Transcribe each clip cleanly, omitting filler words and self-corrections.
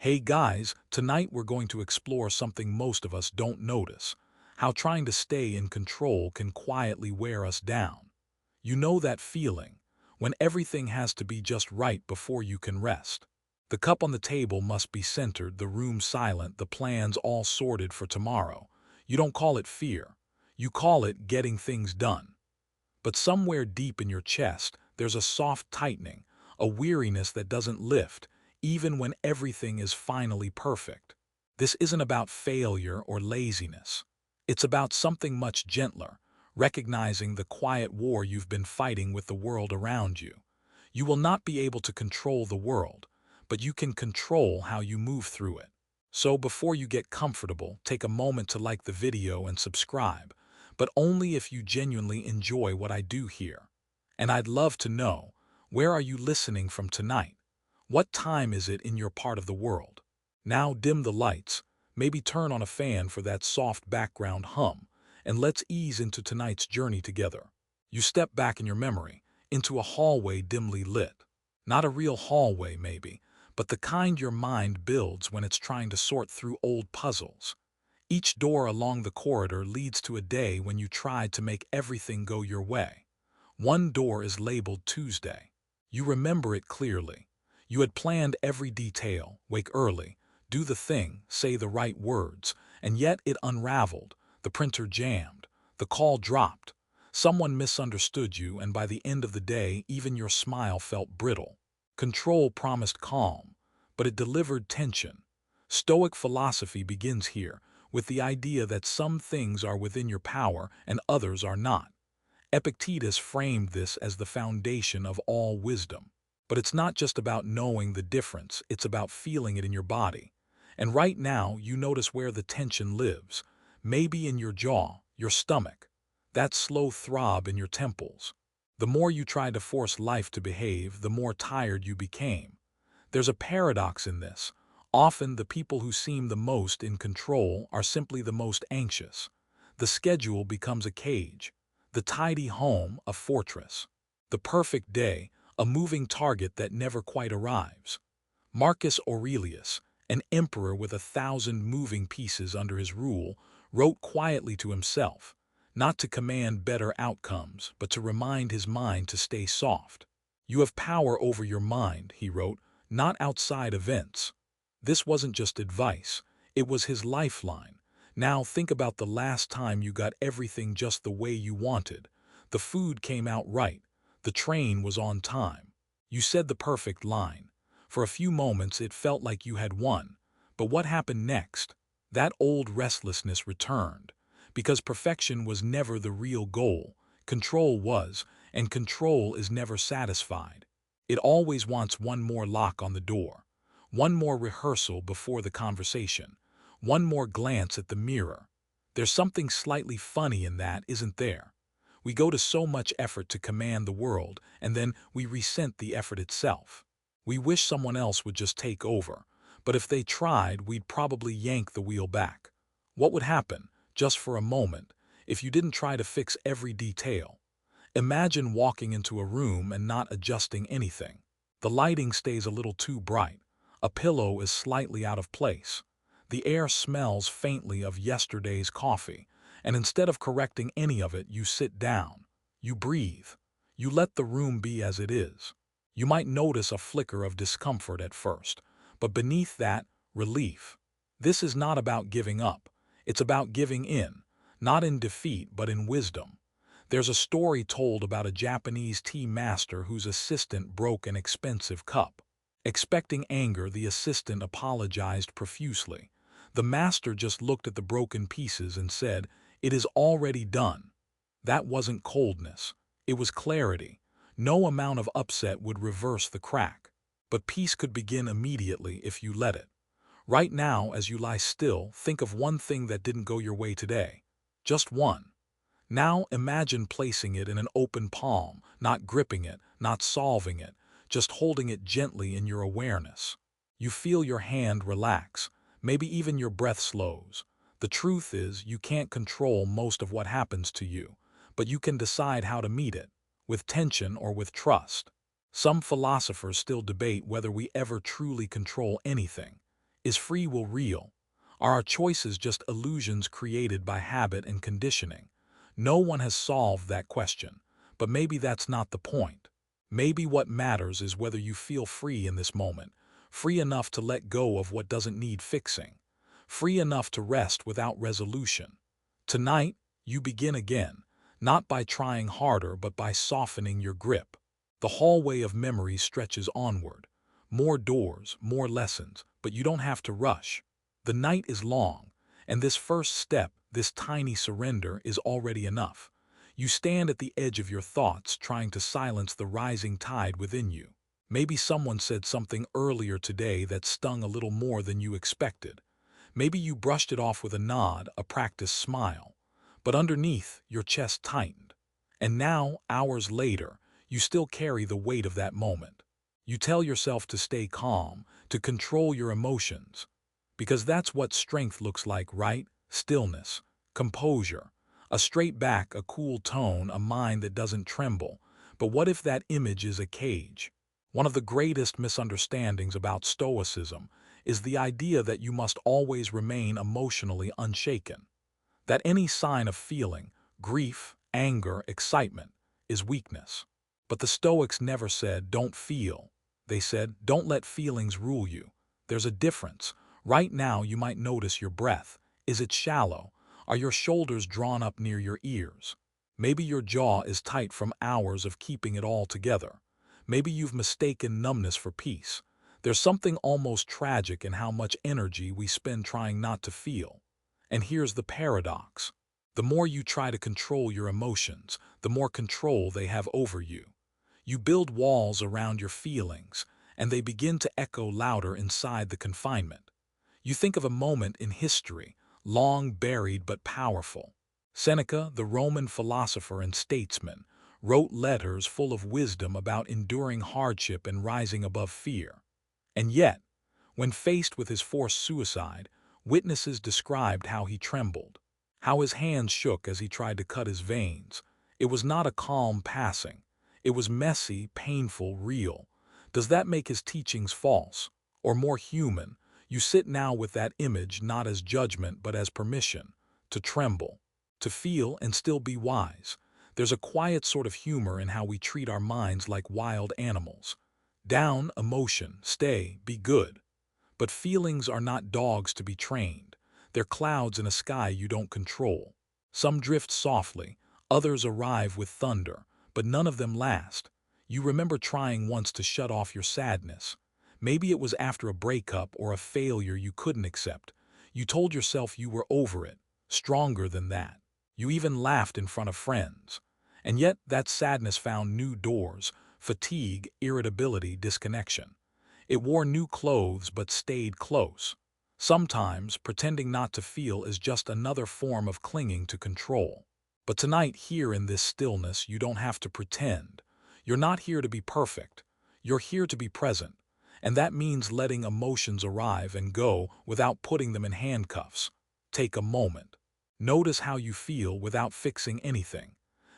Hey guys, tonight we're going to explore something most of us don't notice, how trying to stay in control can quietly wear us down. You know that feeling, when everything has to be just right before you can rest. The cup on the table must be centered, the room silent, the plans all sorted for tomorrow. You don't call it fear, you call it getting things done. But somewhere deep in your chest, there's a soft tightening, a weariness that doesn't lift, even when everything is finally perfect. This isn't about failure or laziness. It's about something much gentler, recognizing the quiet war you've been fighting with the world around you. You will not be able to control the world, but you can control how you move through it. So before you get comfortable, take a moment to like the video and subscribe, but only if you genuinely enjoy what I do here. And I'd love to know, where are you listening from tonight? What time is it in your part of the world? Now dim the lights, maybe turn on a fan for that soft background hum, and let's ease into tonight's journey together. You step back in your memory, into a hallway dimly lit. Not a real hallway, maybe, but the kind your mind builds when it's trying to sort through old puzzles. Each door along the corridor leads to a day when you tried to make everything go your way. One door is labeled Tuesday. You remember it clearly. You had planned every detail, wake early, do the thing, say the right words, and yet it unraveled. The printer jammed. The call dropped. Someone misunderstood you, and by the end of the day, even your smile felt brittle. Control promised calm, but it delivered tension. Stoic philosophy begins here, with the idea that some things are within your power and others are not. Epictetus framed this as the foundation of all wisdom. But it's not just about knowing the difference, it's about feeling it in your body. And right now, you notice where the tension lives. Maybe in your jaw, your stomach, that slow throb in your temples. The more you tried to force life to behave, the more tired you became. There's a paradox in this. Often the people who seem the most in control are simply the most anxious. The schedule becomes a cage, the tidy home a fortress, the perfect day a moving target that never quite arrives. Marcus Aurelius, an emperor with 1,000 moving pieces under his rule, wrote quietly to himself, not to command better outcomes, but to remind his mind to stay soft. You have power over your mind, he wrote, not outside events. This wasn't just advice, it was his lifeline. Now think about the last time you got everything just the way you wanted. The food came out right. The train was on time. You said the perfect line. For a few moments it felt like you had won. But what happened next? That old restlessness returned. Because perfection was never the real goal. Control was, and control is never satisfied. It always wants one more lock on the door. One more rehearsal before the conversation. One more glance at the mirror. There's something slightly funny in that, isn't there? We go to so much effort to command the world, and then we resent the effort itself. We wish someone else would just take over, but if they tried, we'd probably yank the wheel back. What would happen, just for a moment, if you didn't try to fix every detail? Imagine walking into a room and not adjusting anything. The lighting stays a little too bright. A pillow is slightly out of place. The air smells faintly of yesterday's coffee, and instead of correcting any of it, you sit down. You breathe. You let the room be as it is. You might notice a flicker of discomfort at first, but beneath that, relief. This is not about giving up. It's about giving in, not in defeat, but in wisdom. There's a story told about a Japanese tea master whose assistant broke an expensive cup. Expecting anger, the assistant apologized profusely. The master just looked at the broken pieces and said, "It is already done." That wasn't coldness. It was clarity. No amount of upset would reverse the crack. But peace could begin immediately if you let it. Right now, as you lie still, think of one thing that didn't go your way today. Just one. Now imagine placing it in an open palm, not gripping it, not solving it, just holding it gently in your awareness. You feel your hand relax. Maybe even your breath slows. The truth is, you can't control most of what happens to you, but you can decide how to meet it, with tension or with trust. Some philosophers still debate whether we ever truly control anything. Is free will real? Are our choices just illusions created by habit and conditioning? No one has solved that question, but maybe that's not the point. Maybe what matters is whether you feel free in this moment, free enough to let go of what doesn't need fixing, free enough to rest without resolution. Tonight, you begin again, not by trying harder but by softening your grip. The hallway of memory stretches onward. More doors, more lessons, but you don't have to rush. The night is long, and this first step, this tiny surrender, is already enough. You stand at the edge of your thoughts, trying to silence the rising tide within you. Maybe someone said something earlier today that stung a little more than you expected. Maybe you brushed it off with a nod, a practiced smile. But underneath, your chest tightened. And now, hours later, you still carry the weight of that moment. You tell yourself to stay calm, to control your emotions. Because that's what strength looks like, right? Stillness, composure, a straight back, a cool tone, a mind that doesn't tremble. But what if that image is a cage? One of the greatest misunderstandings about Stoicism is the idea that you must always remain emotionally unshaken. That any sign of feeling, grief, anger, excitement, is weakness. But the Stoics never said, don't feel. They said, don't let feelings rule you. There's a difference. Right now, you might notice your breath. Is it shallow? Are your shoulders drawn up near your ears? Maybe your jaw is tight from hours of keeping it all together. Maybe you've mistaken numbness for peace. There's something almost tragic in how much energy we spend trying not to feel. And here's the paradox. The more you try to control your emotions, the more control they have over you. You build walls around your feelings, and they begin to echo louder inside the confinement. You think of a moment in history, long buried but powerful. Seneca, the Roman philosopher and statesman, wrote letters full of wisdom about enduring hardship and rising above fear. And yet, when faced with his forced suicide, witnesses described how he trembled, how his hands shook as he tried to cut his veins. It was not a calm passing. It was messy, painful, real. Does that make his teachings false? Or more human? You sit now with that image not as judgment but as permission to tremble, to feel and still be wise. There's a quiet sort of humor in how we treat our minds like wild animals. Down, emotion, stay, be good. But feelings are not dogs to be trained. They're clouds in a sky you don't control. Some drift softly, others arrive with thunder, but none of them last. You remember trying once to shut off your sadness. Maybe it was after a breakup or a failure you couldn't accept. You told yourself you were over it, stronger than that. You even laughed in front of friends. And yet that sadness found new doors: fatigue, irritability, disconnection. It wore new clothes but stayed close. Sometimes, pretending not to feel is just another form of clinging to control. But tonight, here in this stillness, you don't have to pretend. You're not here to be perfect. You're here to be present. And that means letting emotions arrive and go without putting them in handcuffs. Take a moment. Notice how you feel without fixing anything.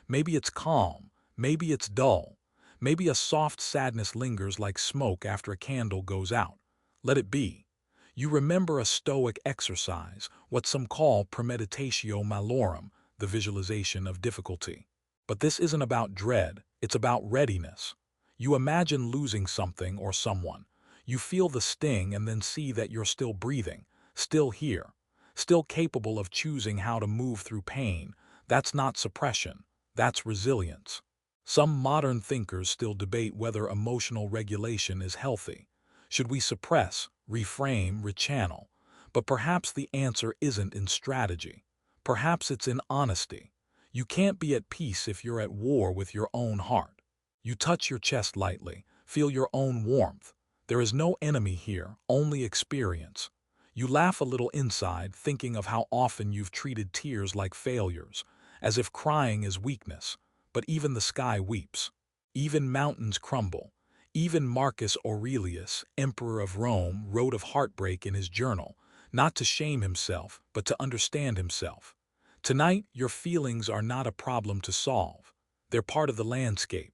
Maybe it's calm. Maybe it's dull. Maybe a soft sadness lingers like smoke after a candle goes out. Let it be. You remember a Stoic exercise, what some call premeditatio malorum, the visualization of difficulty. But this isn't about dread, it's about readiness. You imagine losing something or someone. You feel the sting and then see that you're still breathing, still here, still capable of choosing how to move through pain. That's not suppression, that's resilience. Some modern thinkers still debate whether emotional regulation is healthy. Should we suppress, reframe, rechannel? But perhaps the answer isn't in strategy. Perhaps it's in honesty. You can't be at peace if you're at war with your own heart. You touch your chest lightly, feel your own warmth. There is no enemy here, only experience. You laugh a little inside, thinking of how often you've treated tears like failures, as if crying is weakness. But even the sky weeps. Even mountains crumble. Even Marcus Aurelius, emperor of Rome, wrote of heartbreak in his journal, not to shame himself, but to understand himself. Tonight, your feelings are not a problem to solve. They're part of the landscape.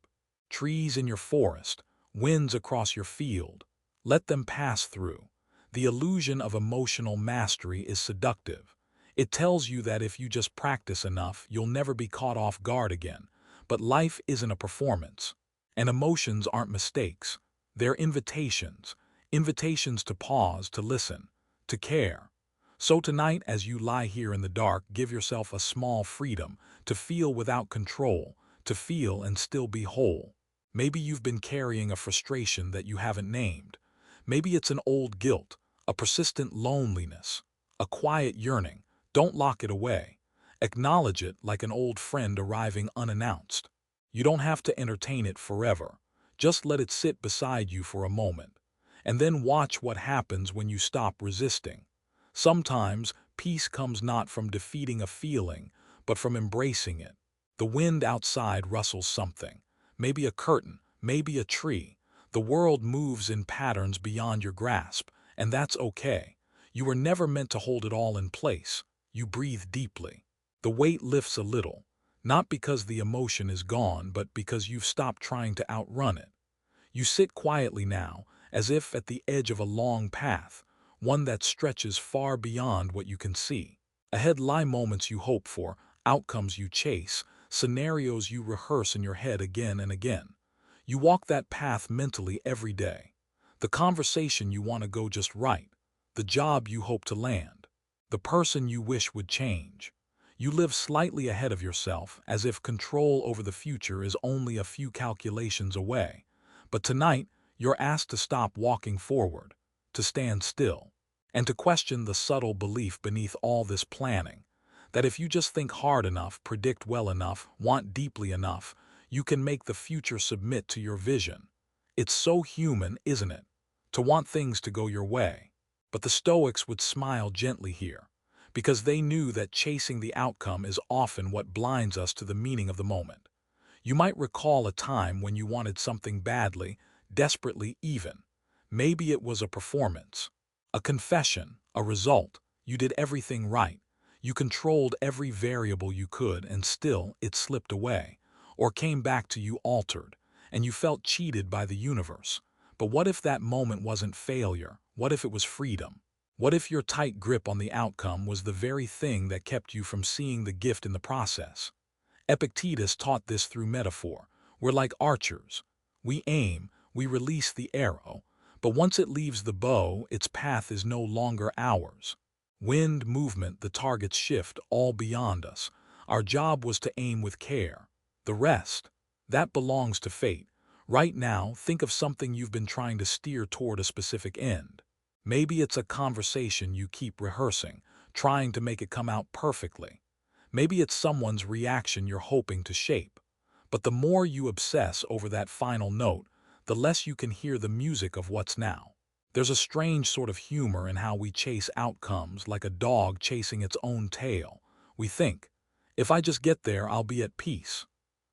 Trees in your forest, winds across your field. Let them pass through. The illusion of emotional mastery is seductive. It tells you that if you just practice enough, you'll never be caught off guard again. But life isn't a performance, and emotions aren't mistakes. They're invitations, invitations to pause, to listen, to care. So tonight, as you lie here in the dark, give yourself a small freedom to feel without control, to feel and still be whole. Maybe you've been carrying a frustration that you haven't named. Maybe it's an old guilt, a persistent loneliness, a quiet yearning. Don't lock it away. Acknowledge it like an old friend arriving unannounced. You don't have to entertain it forever. Just let it sit beside you for a moment. And then watch what happens when you stop resisting. Sometimes peace comes not from defeating a feeling, but from embracing it. The wind outside rustles something. Maybe a curtain, maybe a tree. The world moves in patterns beyond your grasp, and that's okay. You were never meant to hold it all in place. You breathe deeply. The weight lifts a little, not because the emotion is gone, but because you've stopped trying to outrun it. You sit quietly now, as if at the edge of a long path, one that stretches far beyond what you can see. Ahead lie moments you hope for, outcomes you chase, scenarios you rehearse in your head again and again. You walk that path mentally every day. The conversation you want to go just right, the job you hope to land, the person you wish would change. You live slightly ahead of yourself, as if control over the future is only a few calculations away. But tonight, you're asked to stop walking forward, to stand still, and to question the subtle belief beneath all this planning, that if you just think hard enough, predict well enough, want deeply enough, you can make the future submit to your vision. It's so human, isn't it, to want things to go your way? But the Stoics would smile gently here, because they knew that chasing the outcome is often what blinds us to the meaning of the moment. You might recall a time when you wanted something badly, desperately even. Maybe it was a performance, a confession, a result. You did everything right. You controlled every variable you could, and still it slipped away, or came back to you altered, and you felt cheated by the universe. But what if that moment wasn't failure? What if it was freedom? What if your tight grip on the outcome was the very thing that kept you from seeing the gift in the process? Epictetus taught this through metaphor. We're like archers. We aim, we release the arrow, but once it leaves the bow, its path is no longer ours. Wind, movement, the targets shift, all beyond us. Our job was to aim with care. The rest, that belongs to fate. Right now, think of something you've been trying to steer toward a specific end. Maybe it's a conversation you keep rehearsing, trying to make it come out perfectly. Maybe it's someone's reaction you're hoping to shape. But the more you obsess over that final note, the less you can hear the music of what's now. There's a strange sort of humor in how we chase outcomes, like a dog chasing its own tail. We think, if I just get there, I'll be at peace.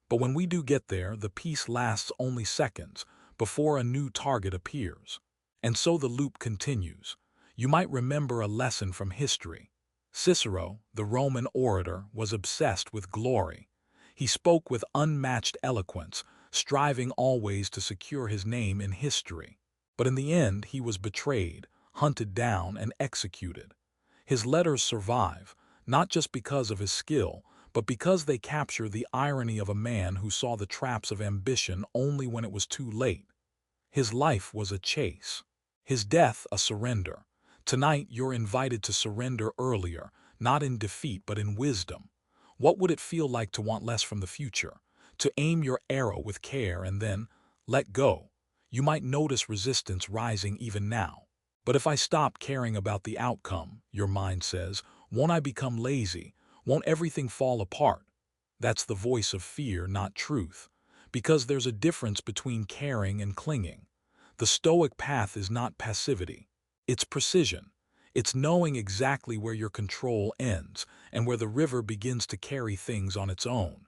But when we do get there, the peace lasts only seconds before a new target appears. And so the loop continues. You might remember a lesson from history. Cicero, the Roman orator, was obsessed with glory. He spoke with unmatched eloquence, striving always to secure his name in history. But in the end, he was betrayed, hunted down, and executed. His letters survive, not just because of his skill, but because they capture the irony of a man who saw the traps of ambition only when it was too late. His life was a chase. His death a surrender. Tonight, you're invited to surrender earlier, not in defeat but in wisdom. What would it feel like to want less from the future? To aim your arrow with care and then let go? You might notice resistance rising even now. But if I stop caring about the outcome, your mind says, won't I become lazy? Won't everything fall apart? That's the voice of fear, not truth. Because there's a difference between caring and clinging. The Stoic path is not passivity. It's precision. It's knowing exactly where your control ends and where the river begins to carry things on its own.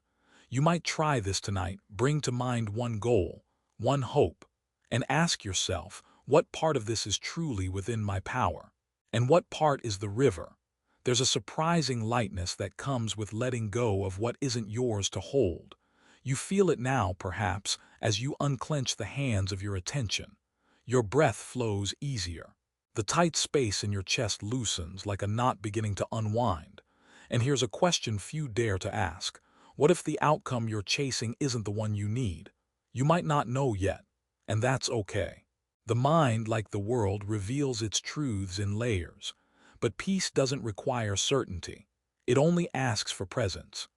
You might try this tonight. Bring to mind one goal, one hope, and ask yourself, what part of this is truly within my power? And what part is the river? There's a surprising lightness that comes with letting go of what isn't yours to hold. You feel it now, perhaps, as you unclench the hands of your attention. Your breath flows easier. The tight space in your chest loosens like a knot beginning to unwind. And here's a question few dare to ask. What if the outcome you're chasing isn't the one you need? You might not know yet, and that's okay. The mind, like the world, reveals its truths in layers. But peace doesn't require certainty. It only asks for presence.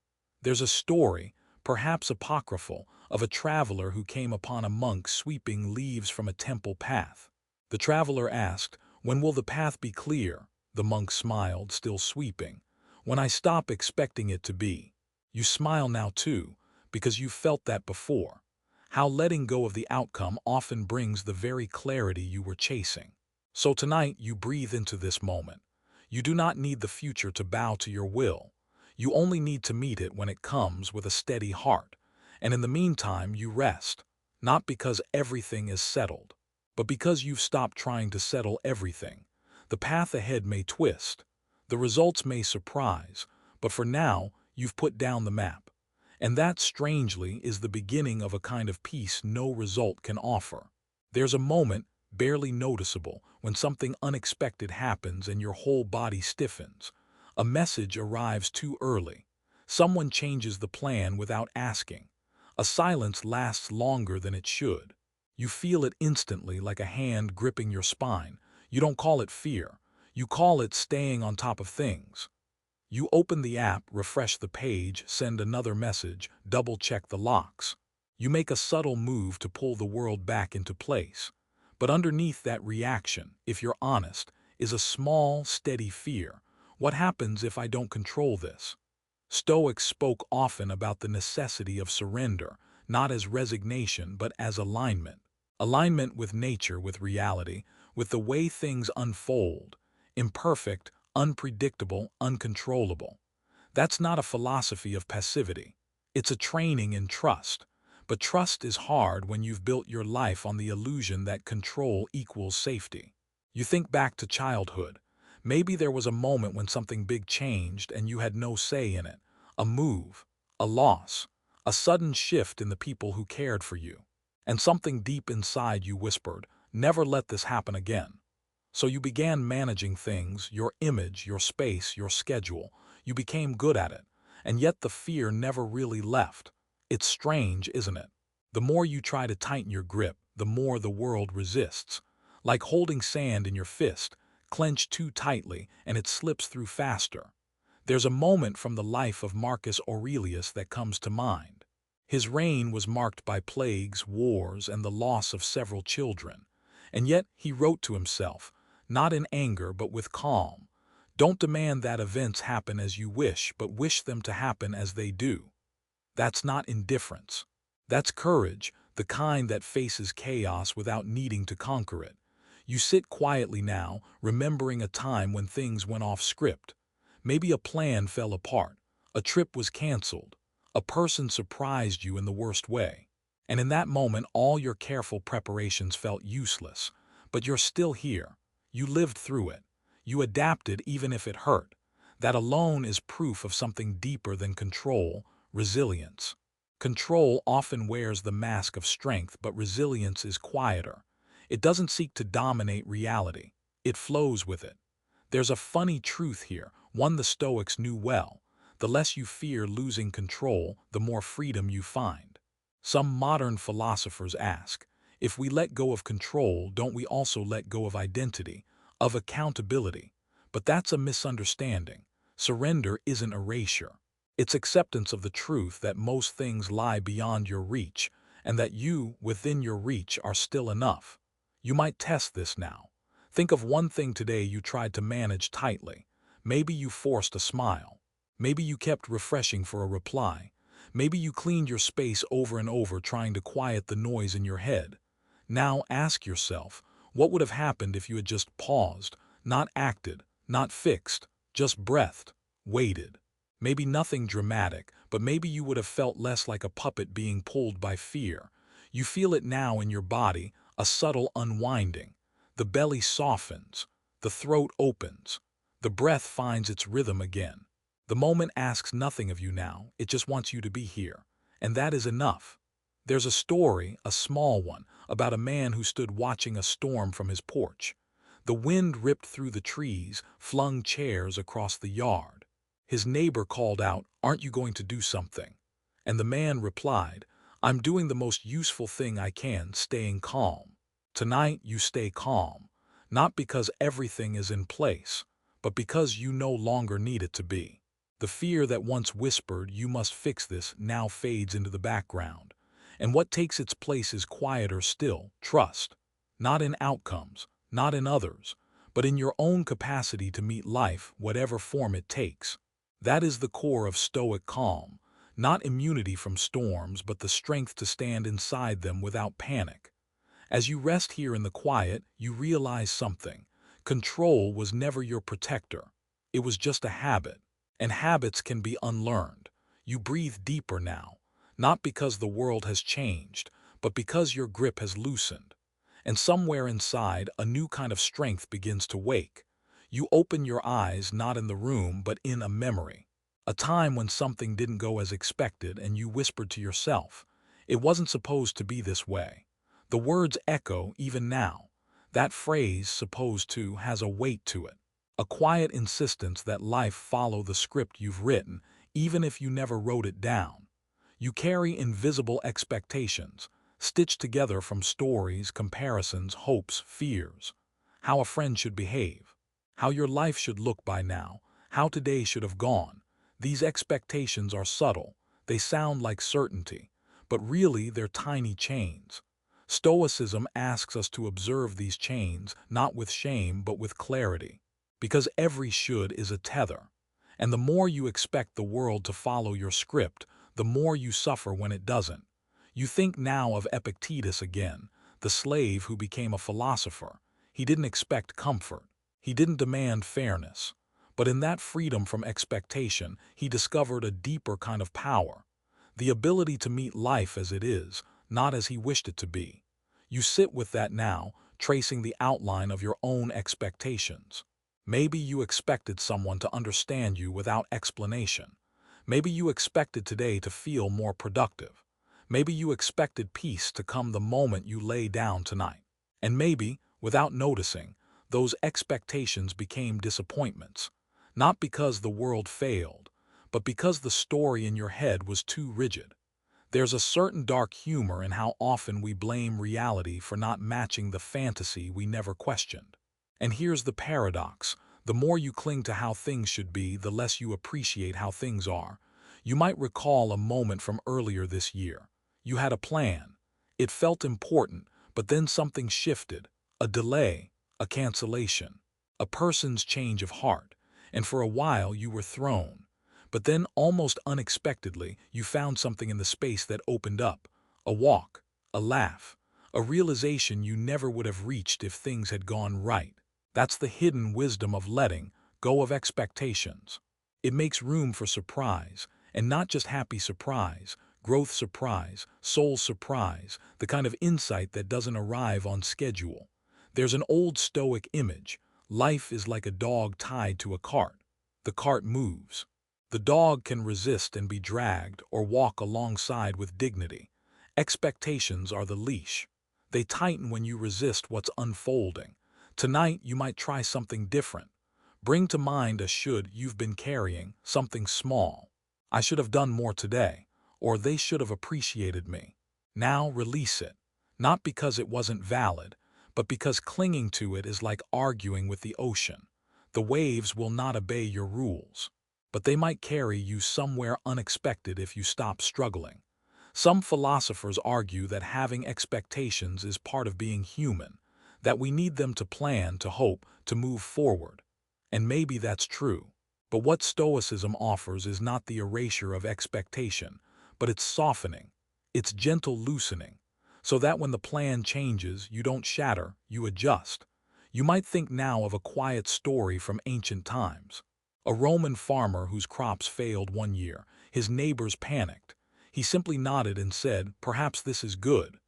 There's a story, perhaps apocryphal, of a traveler who came upon a monk sweeping leaves from a temple path. The traveler asked, "When will the path be clear?" The monk smiled, still sweeping. "When I stop expecting it to be." You smile now too, because you've felt that before. How letting go of the outcome often brings the very clarity you were chasing. So tonight you breathe into this moment. You do not need the future to bow to your will. You only need to meet it when it comes with a steady heart. And in the meantime you rest, not because everything is settled, but because you've stopped trying to settle everything. The path ahead may twist. The results may surprise. But for now, you've put down the map. And that, strangely, is the beginning of a kind of peace no result can offer. There's a moment, barely noticeable, when something unexpected happens and your whole body stiffens. A message arrives too early. Someone changes the plan without asking. A silence lasts longer than it should. You feel it instantly, like a hand gripping your spine. You don't call it fear. You call it staying on top of things. You open the app, refresh the page, send another message, double-check the locks. You make a subtle move to pull the world back into place. But underneath that reaction, if you're honest, is a small, steady fear. What happens if I don't control this? Stoics spoke often about the necessity of surrender, not as resignation but as alignment. Alignment with nature, with reality, with the way things unfold. Imperfect, unpredictable, uncontrollable. That's not a philosophy of passivity. It's a training in trust. But trust is hard when you've built your life on the illusion that control equals safety. You think back to childhood. Maybe there was a moment when something big changed and you had no say in it. A move, a loss, a sudden shift in the people who cared for you. And something deep inside you whispered, "Never let this happen again." So you began managing things, your image, your space, your schedule. You became good at it. And yet the fear never really left. It's strange, isn't it? The more you try to tighten your grip, the more the world resists. Like holding sand in your fist, clenched too tightly, and it slips through faster. There's a moment from the life of Marcus Aurelius that comes to mind. His reign was marked by plagues, wars, and the loss of several children. And yet he wrote to himself, not in anger but with calm, "Don't demand that events happen as you wish, but wish them to happen as they do." That's not indifference. That's courage, the kind that faces chaos without needing to conquer it. You sit quietly now, remembering a time when things went off script. Maybe a plan fell apart, a trip was canceled, a person surprised you in the worst way. And in that moment, all your careful preparations felt useless. But you're still here. You lived through it. You adapted even if it hurt. That alone is proof of something deeper than control, resilience. Control often wears the mask of strength, but resilience is quieter. It doesn't seek to dominate reality. It flows with it. There's a funny truth here, one the Stoics knew well. The less you fear losing control, the more freedom you find. Some modern philosophers ask, if we let go of control, don't we also let go of identity, of accountability? But that's a misunderstanding. Surrender isn't erasure. It's acceptance of the truth that most things lie beyond your reach, and that you, within your reach, are still enough. You might test this now. Think of one thing today you tried to manage tightly. Maybe you forced a smile. Maybe you kept refreshing for a reply. Maybe you cleaned your space over and over trying to quiet the noise in your head. Now ask yourself, what would have happened if you had just paused, not acted, not fixed, just breathed, waited? Maybe nothing dramatic, but maybe you would have felt less like a puppet being pulled by fear. You feel it now in your body, a subtle unwinding. The belly softens, the throat opens, the breath finds its rhythm again. The moment asks nothing of you now, it just wants you to be here. And that is enough. There's a story, a small one, about a man who stood watching a storm from his porch. The wind ripped through the trees, flung chairs across the yard. His neighbor called out, "Aren't you going to do something?" And the man replied, "I'm doing the most useful thing I can, staying calm." Tonight you stay calm, not because everything is in place, but because you no longer need it to be. The fear that once whispered, "You must fix this," now fades into the background. And what takes its place is quieter still, trust. Not in outcomes, not in others, but in your own capacity to meet life, whatever form it takes. That is the core of Stoic calm, not immunity from storms, but the strength to stand inside them without panic. As you rest here in the quiet, you realize something. Control was never your protector. It was just a habit. And habits can be unlearned. You breathe deeper now, not because the world has changed, but because your grip has loosened. And somewhere inside, a new kind of strength begins to wake. You open your eyes not in the room, but in a memory. A time when something didn't go as expected and you whispered to yourself, "It wasn't supposed to be this way." The words echo even now. That phrase, "supposed to," has a weight to it. A quiet insistence that life follow the script you've written, even if you never wrote it down. You carry invisible expectations, stitched together from stories, comparisons, hopes, fears. How a friend should behave, how your life should look by now, how today should have gone. These expectations are subtle, they sound like certainty, but really they're tiny chains. Stoicism asks us to observe these chains, not with shame, but with clarity. Because every should is a tether. And the more you expect the world to follow your script, the more you suffer when it doesn't. You think now of Epictetus again, the slave who became a philosopher. He didn't expect comfort. He didn't demand fairness. But in that freedom from expectation, he discovered a deeper kind of power. The ability to meet life as it is, not as he wished it to be. You sit with that now, tracing the outline of your own expectations. Maybe you expected someone to understand you without explanation. Maybe you expected today to feel more productive. Maybe you expected peace to come the moment you lay down tonight. And maybe, without noticing, those expectations became disappointments. Not because the world failed, but because the story in your head was too rigid. There's a certain dark humor in how often we blame reality for not matching the fantasy we never questioned. And here's the paradox. The more you cling to how things should be, the less you appreciate how things are. You might recall a moment from earlier this year. You had a plan. It felt important, but then something shifted. A delay, a cancellation, a person's change of heart. And for a while you were thrown. But then, almost unexpectedly, you found something in the space that opened up. A walk, a laugh, a realization you never would have reached if things had gone right. That's the hidden wisdom of letting go of expectations. It makes room for surprise, and not just happy surprise, growth surprise, soul surprise, the kind of insight that doesn't arrive on schedule. There's an old Stoic image. Life is like a dog tied to a cart. The cart moves. The dog can resist and be dragged or walk alongside with dignity. Expectations are the leash. They tighten when you resist what's unfolding. Tonight, you might try something different. Bring to mind a should you've been carrying, something small. "I should have done more today," or "they should have appreciated me." Now release it. Not because it wasn't valid, but because clinging to it is like arguing with the ocean. The waves will not obey your rules, but they might carry you somewhere unexpected if you stop struggling. Some philosophers argue that having expectations is part of being human, that we need them to plan, to hope, to move forward. And maybe that's true. But what Stoicism offers is not the erasure of expectation, but its softening, its gentle loosening, so that when the plan changes, you don't shatter, you adjust. You might think now of a quiet story from ancient times. A Roman farmer whose crops failed one year. His neighbors panicked. He simply nodded and said, "Perhaps this is good."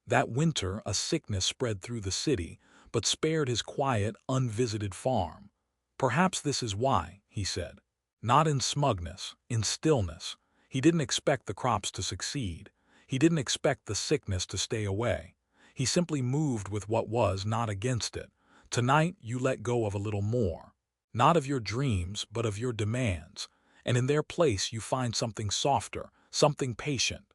That winter, a sickness spread through the city, but spared his quiet, unvisited farm. "Perhaps this is why," he said. Not in smugness, in stillness. He didn't expect the crops to succeed. He didn't expect the sickness to stay away. He simply moved with what was, not against it. Tonight, you let go of a little more. Not of your dreams, but of your demands. And in their place, you find something softer, something patient.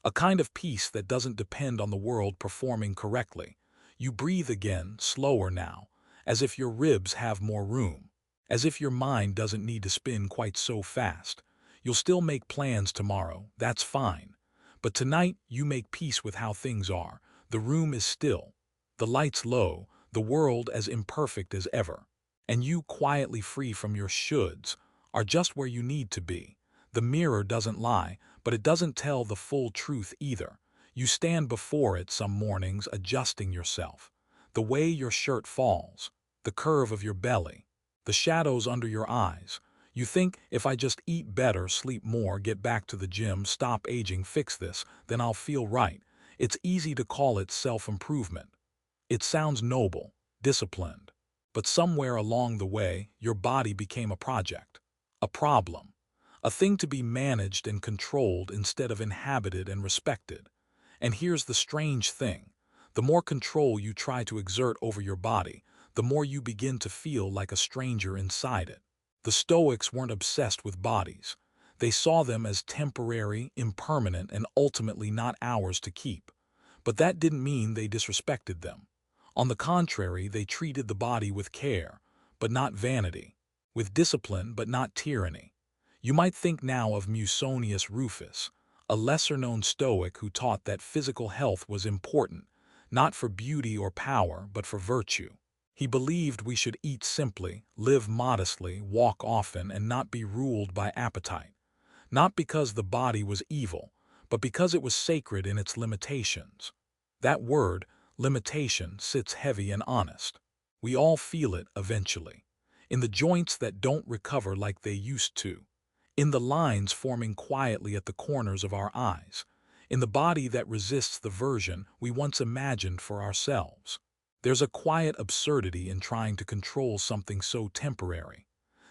A kind of peace that doesn't depend on the world performing correctly. You breathe again, slower now, as if your ribs have more room, as if your mind doesn't need to spin quite so fast. You'll still make plans tomorrow, that's fine. But tonight, you make peace with how things are. The room is still, the lights low, the world as imperfect as ever. And you, quietly free from your shoulds, are just where you need to be. The mirror doesn't lie, but it doesn't tell the full truth either. You stand before it some mornings adjusting yourself. The way your shirt falls, the curve of your belly, the shadows under your eyes. You think, if I just eat better, sleep more, get back to the gym, stop aging, fix this, then I'll feel right. It's easy to call it self-improvement. It sounds noble, disciplined. But somewhere along the way, your body became a project, a problem, a thing to be managed and controlled instead of inhabited and respected. And here's the strange thing. The more control you try to exert over your body, the more you begin to feel like a stranger inside it. The Stoics weren't obsessed with bodies. They saw them as temporary, impermanent, and ultimately not ours to keep. But that didn't mean they disrespected them. On the contrary, they treated the body with care, but not vanity, with discipline, but not tyranny. You might think now of Musonius Rufus, a lesser-known Stoic who taught that physical health was important, not for beauty or power, but for virtue. He believed we should eat simply, live modestly, walk often, and not be ruled by appetite. Not because the body was evil, but because it was sacred in its limitations. That word, limitation, sits heavy and honest. We all feel it eventually, in the joints that don't recover like they used to, in the lines forming quietly at the corners of our eyes, in the body that resists the version we once imagined for ourselves. There's a quiet absurdity in trying to control something so temporary,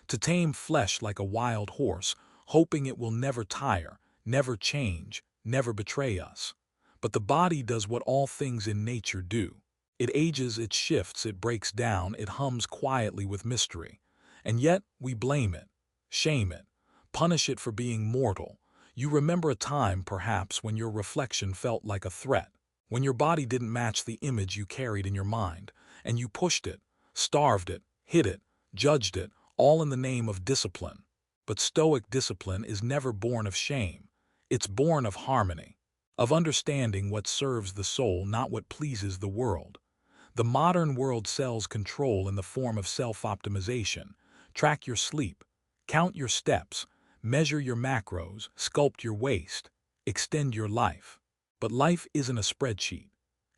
to tame flesh like a wild horse, hoping it will never tire, never change, never betray us. But the body does what all things in nature do. It ages, it shifts, it breaks down, it hums quietly with mystery. And yet we blame it, shame it, punish it for being mortal. You remember a time, perhaps, when your reflection felt like a threat, when your body didn't match the image you carried in your mind, and you pushed it, starved it, hid it, judged it, all in the name of discipline. But Stoic discipline is never born of shame. It's born of harmony, of understanding what serves the soul, not what pleases the world. The modern world sells control in the form of self-optimization. Track your sleep, count your steps, measure your macros, sculpt your waist, extend your life. But life isn't a spreadsheet,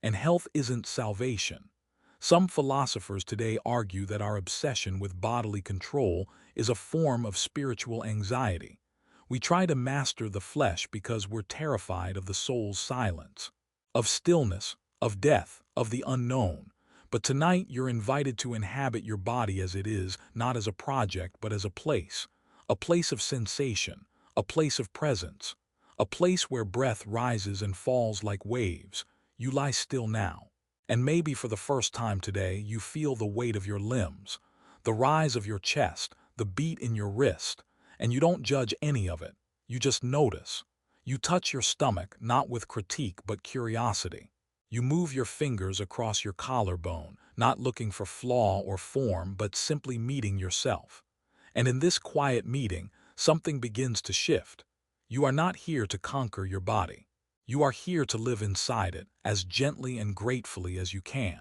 and health isn't salvation. Some philosophers today argue that our obsession with bodily control is a form of spiritual anxiety. We try to master the flesh because we're terrified of the soul's silence, of stillness, of death, of the unknown. But tonight you're invited to inhabit your body as it is, not as a project, but as a place of sensation, a place of presence, a place where breath rises and falls like waves. You lie still now. And maybe for the first time today, you feel the weight of your limbs, the rise of your chest, the beat in your wrist, and you don't judge any of it. You just notice. You touch your stomach, not with critique, but curiosity. You move your fingers across your collarbone, not looking for flaw or form, but simply meeting yourself. And in this quiet meeting, something begins to shift. You are not here to conquer your body. You are here to live inside it, as gently and gratefully as you can.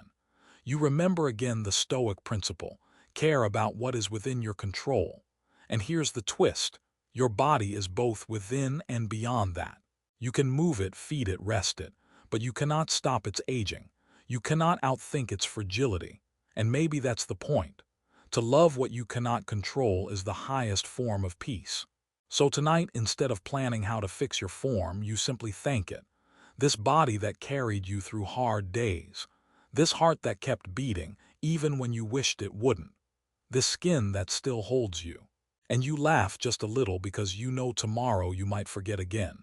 You remember again the Stoic principle: care about what is within your control. And here's the twist: your body is both within and beyond that. You can move it, feed it, rest it, but you cannot stop its aging. You cannot outthink its fragility. And maybe that's the point. To love what you cannot control is the highest form of peace. So tonight, instead of planning how to fix your form, you simply thank it. This body that carried you through hard days. This heart that kept beating, even when you wished it wouldn't. This skin that still holds you. And you laugh just a little because you know tomorrow you might forget again.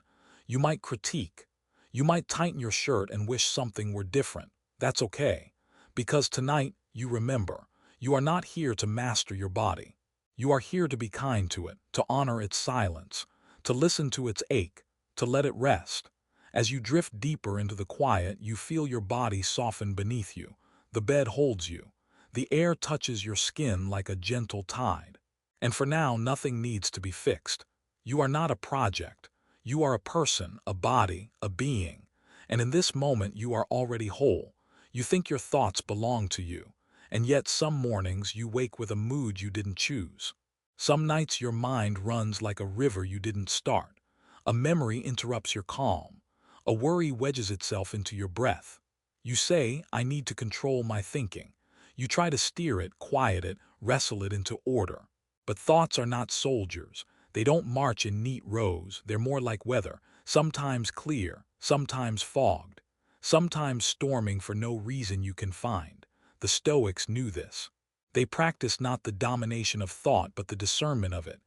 You might critique. You might tighten your shirt and wish something were different. That's okay. Because tonight, you remember, you are not here to master your body. You are here to be kind to it, to honor its silence, to listen to its ache, to let it rest. As you drift deeper into the quiet, you feel your body soften beneath you. The bed holds you. The air touches your skin like a gentle tide. And for now, nothing needs to be fixed. You are not a project. You are a person, a body, a being. And in this moment, you are already whole. You think your thoughts belong to you. And yet some mornings you wake with a mood you didn't choose. Some nights your mind runs like a river you didn't start. A memory interrupts your calm. A worry wedges itself into your breath. You say, I need to control my thinking. You try to steer it, quiet it, wrestle it into order. But thoughts are not soldiers. They don't march in neat rows. They're more like weather, sometimes clear, sometimes fogged, sometimes storming for no reason you can find. The Stoics knew this. They practiced not the domination of thought but the discernment of it.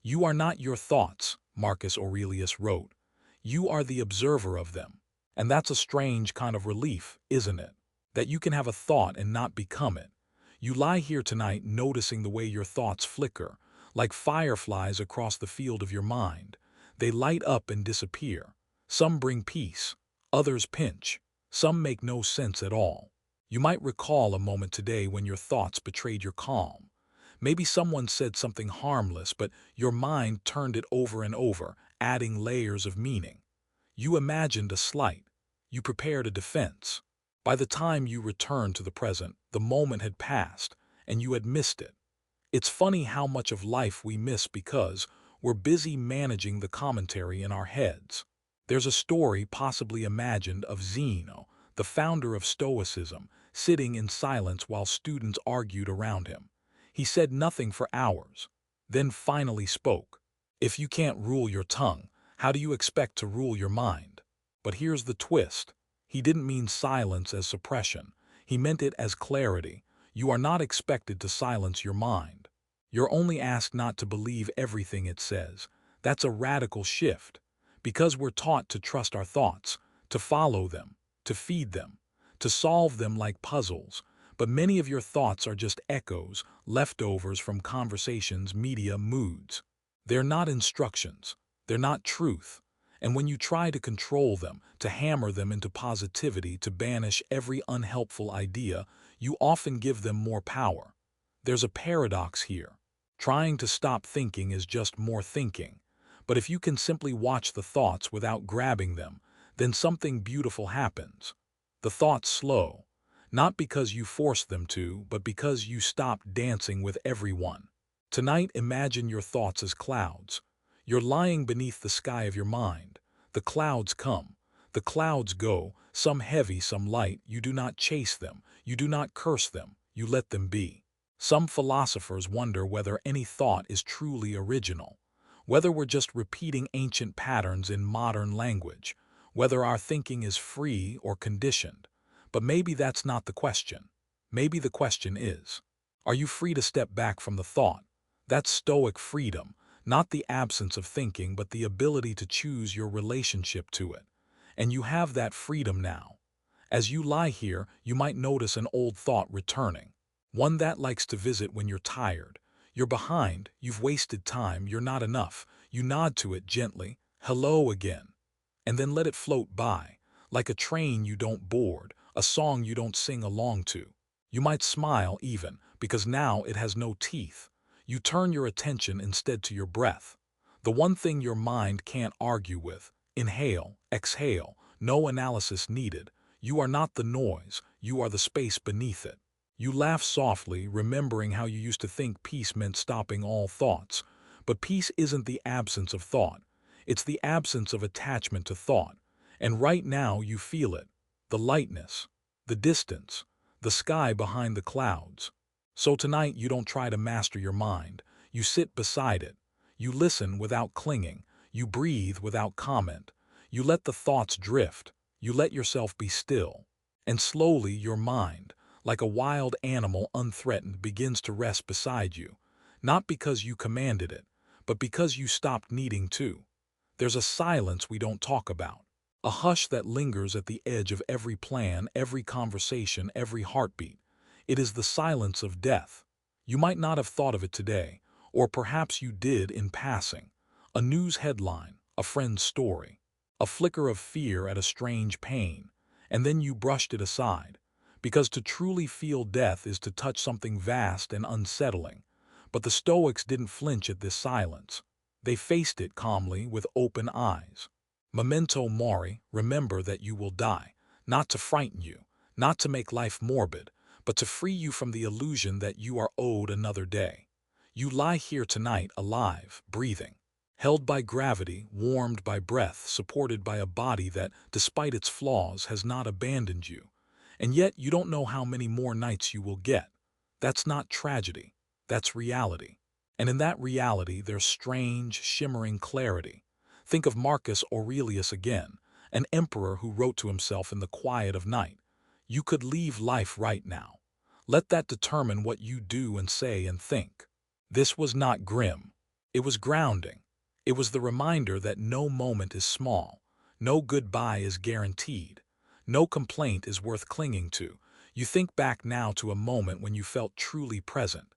You are not your thoughts, Marcus Aurelius wrote. You are the observer of them. And that's a strange kind of relief, isn't it? That you can have a thought and not become it. You lie here tonight noticing the way your thoughts flicker, like fireflies across the field of your mind. They light up and disappear. Some bring peace, others pinch, some make no sense at all. You might recall a moment today when your thoughts betrayed your calm. Maybe someone said something harmless, but your mind turned it over and over, adding layers of meaning. You imagined a slight. You prepared a defense. By the time you returned to the present, the moment had passed, and you had missed it. It's funny how much of life we miss because we're busy managing the commentary in our heads. There's a story possibly imagined of Zeno, the founder of Stoicism, sitting in silence while students argued around him. He said nothing for hours, then finally spoke. If you can't rule your tongue, how do you expect to rule your mind? But here's the twist. He didn't mean silence as suppression. He meant it as clarity. You are not expected to silence your mind. You're only asked not to believe everything it says. That's a radical shift. Because we're taught to trust our thoughts, to follow them, to feed them, to solve them like puzzles. But many of your thoughts are just echoes, leftovers from conversations, media, moods. They're not instructions. They're not truth. And when you try to control them, to hammer them into positivity, to banish every unhelpful idea, you often give them more power. There's a paradox here. Trying to stop thinking is just more thinking. But if you can simply watch the thoughts without grabbing them, then something beautiful happens. The thoughts slow, not because you force them to, but because you stop dancing with everyone. Tonight, imagine your thoughts as clouds. You're lying beneath the sky of your mind. The clouds come. The clouds go, some heavy, some light. You do not chase them. You do not curse them. You let them be. Some philosophers wonder whether any thought is truly original, whether we're just repeating ancient patterns in modern language, whether our thinking is free or conditioned. But maybe that's not the question. Maybe the question is, are you free to step back from the thought? That's Stoic freedom, not the absence of thinking, but the ability to choose your relationship to it. And you have that freedom now. As you lie here, you might notice an old thought returning, one that likes to visit when you're tired. You're behind, you've wasted time, you're not enough. You nod to it gently, hello again, and then let it float by, like a train you don't board, a song you don't sing along to. You might smile even, because now it has no teeth. You turn your attention instead to your breath, the one thing your mind can't argue with. Inhale, exhale, no analysis needed. You are not the noise, you are the space beneath it. You laugh softly, remembering how you used to think peace meant stopping all thoughts. But peace isn't the absence of thought. It's the absence of attachment to thought. And right now you feel it. The lightness, the distance, the sky behind the clouds. So tonight you don't try to master your mind. You sit beside it. You listen without clinging. You breathe without comment. You let the thoughts drift. You let yourself be still. And slowly your mind, like a wild animal unthreatened, begins to rest beside you. Not because you commanded it, but because you stopped needing to. There's a silence we don't talk about. A hush that lingers at the edge of every plan, every conversation, every heartbeat. It is the silence of death. You might not have thought of it today, or perhaps you did in passing. A news headline, a friend's story, a flicker of fear at a strange pain, and then you brushed it aside. Because to truly feel death is to touch something vast and unsettling. But the Stoics didn't flinch at this silence. They faced it calmly with open eyes. Memento mori, remember that you will die, not to frighten you, not to make life morbid, but to free you from the illusion that you are owed another day. You lie here tonight alive, breathing, held by gravity, warmed by breath, supported by a body that, despite its flaws, has not abandoned you. And yet you don't know how many more nights you will get. That's not tragedy, that's reality. And in that reality there's strange, shimmering clarity. Think of Marcus Aurelius again, an emperor who wrote to himself in the quiet of night, "You could leave life right now. Let that determine what you do and say and think." This was not grim. It was grounding. It was the reminder that no moment is small, no goodbye is guaranteed, no complaint is worth clinging to. You think back now to a moment when you felt truly present.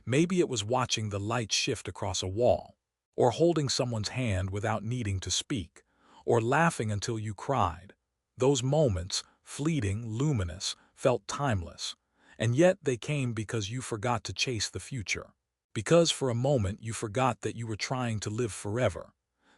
Maybe it was watching the light shift across a wall, or holding someone's hand without needing to speak, or laughing until you cried. Those moments, fleeting, luminous, felt timeless. And yet they came because you forgot to chase the future. Because for a moment you forgot that you were trying to live forever.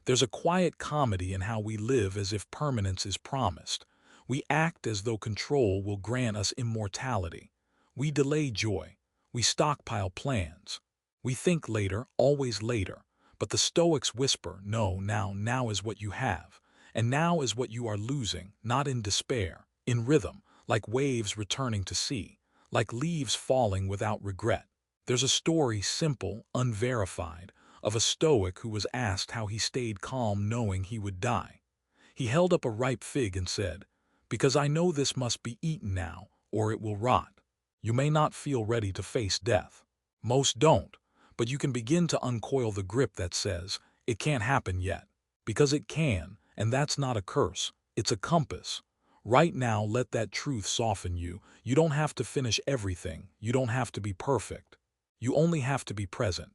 There's a quiet comedy in how we live as if permanence is promised. We act as though control will grant us immortality. We delay joy. We stockpile plans. We think later, always later. But the Stoics whisper, no, now is what you have. And now is what you are losing, not in despair, in rhythm, like waves returning to sea, like leaves falling without regret. There's a story, simple, unverified, of a Stoic who was asked how he stayed calm knowing he would die. He held up a ripe fig and said, "Because I know this must be eaten now, or it will rot." You may not feel ready to face death. Most don't, but you can begin to uncoil the grip that says, it can't happen yet. Because it can, and that's not a curse, it's a compass. Right now, let that truth soften you. You don't have to finish everything. You don't have to be perfect. You only have to be present.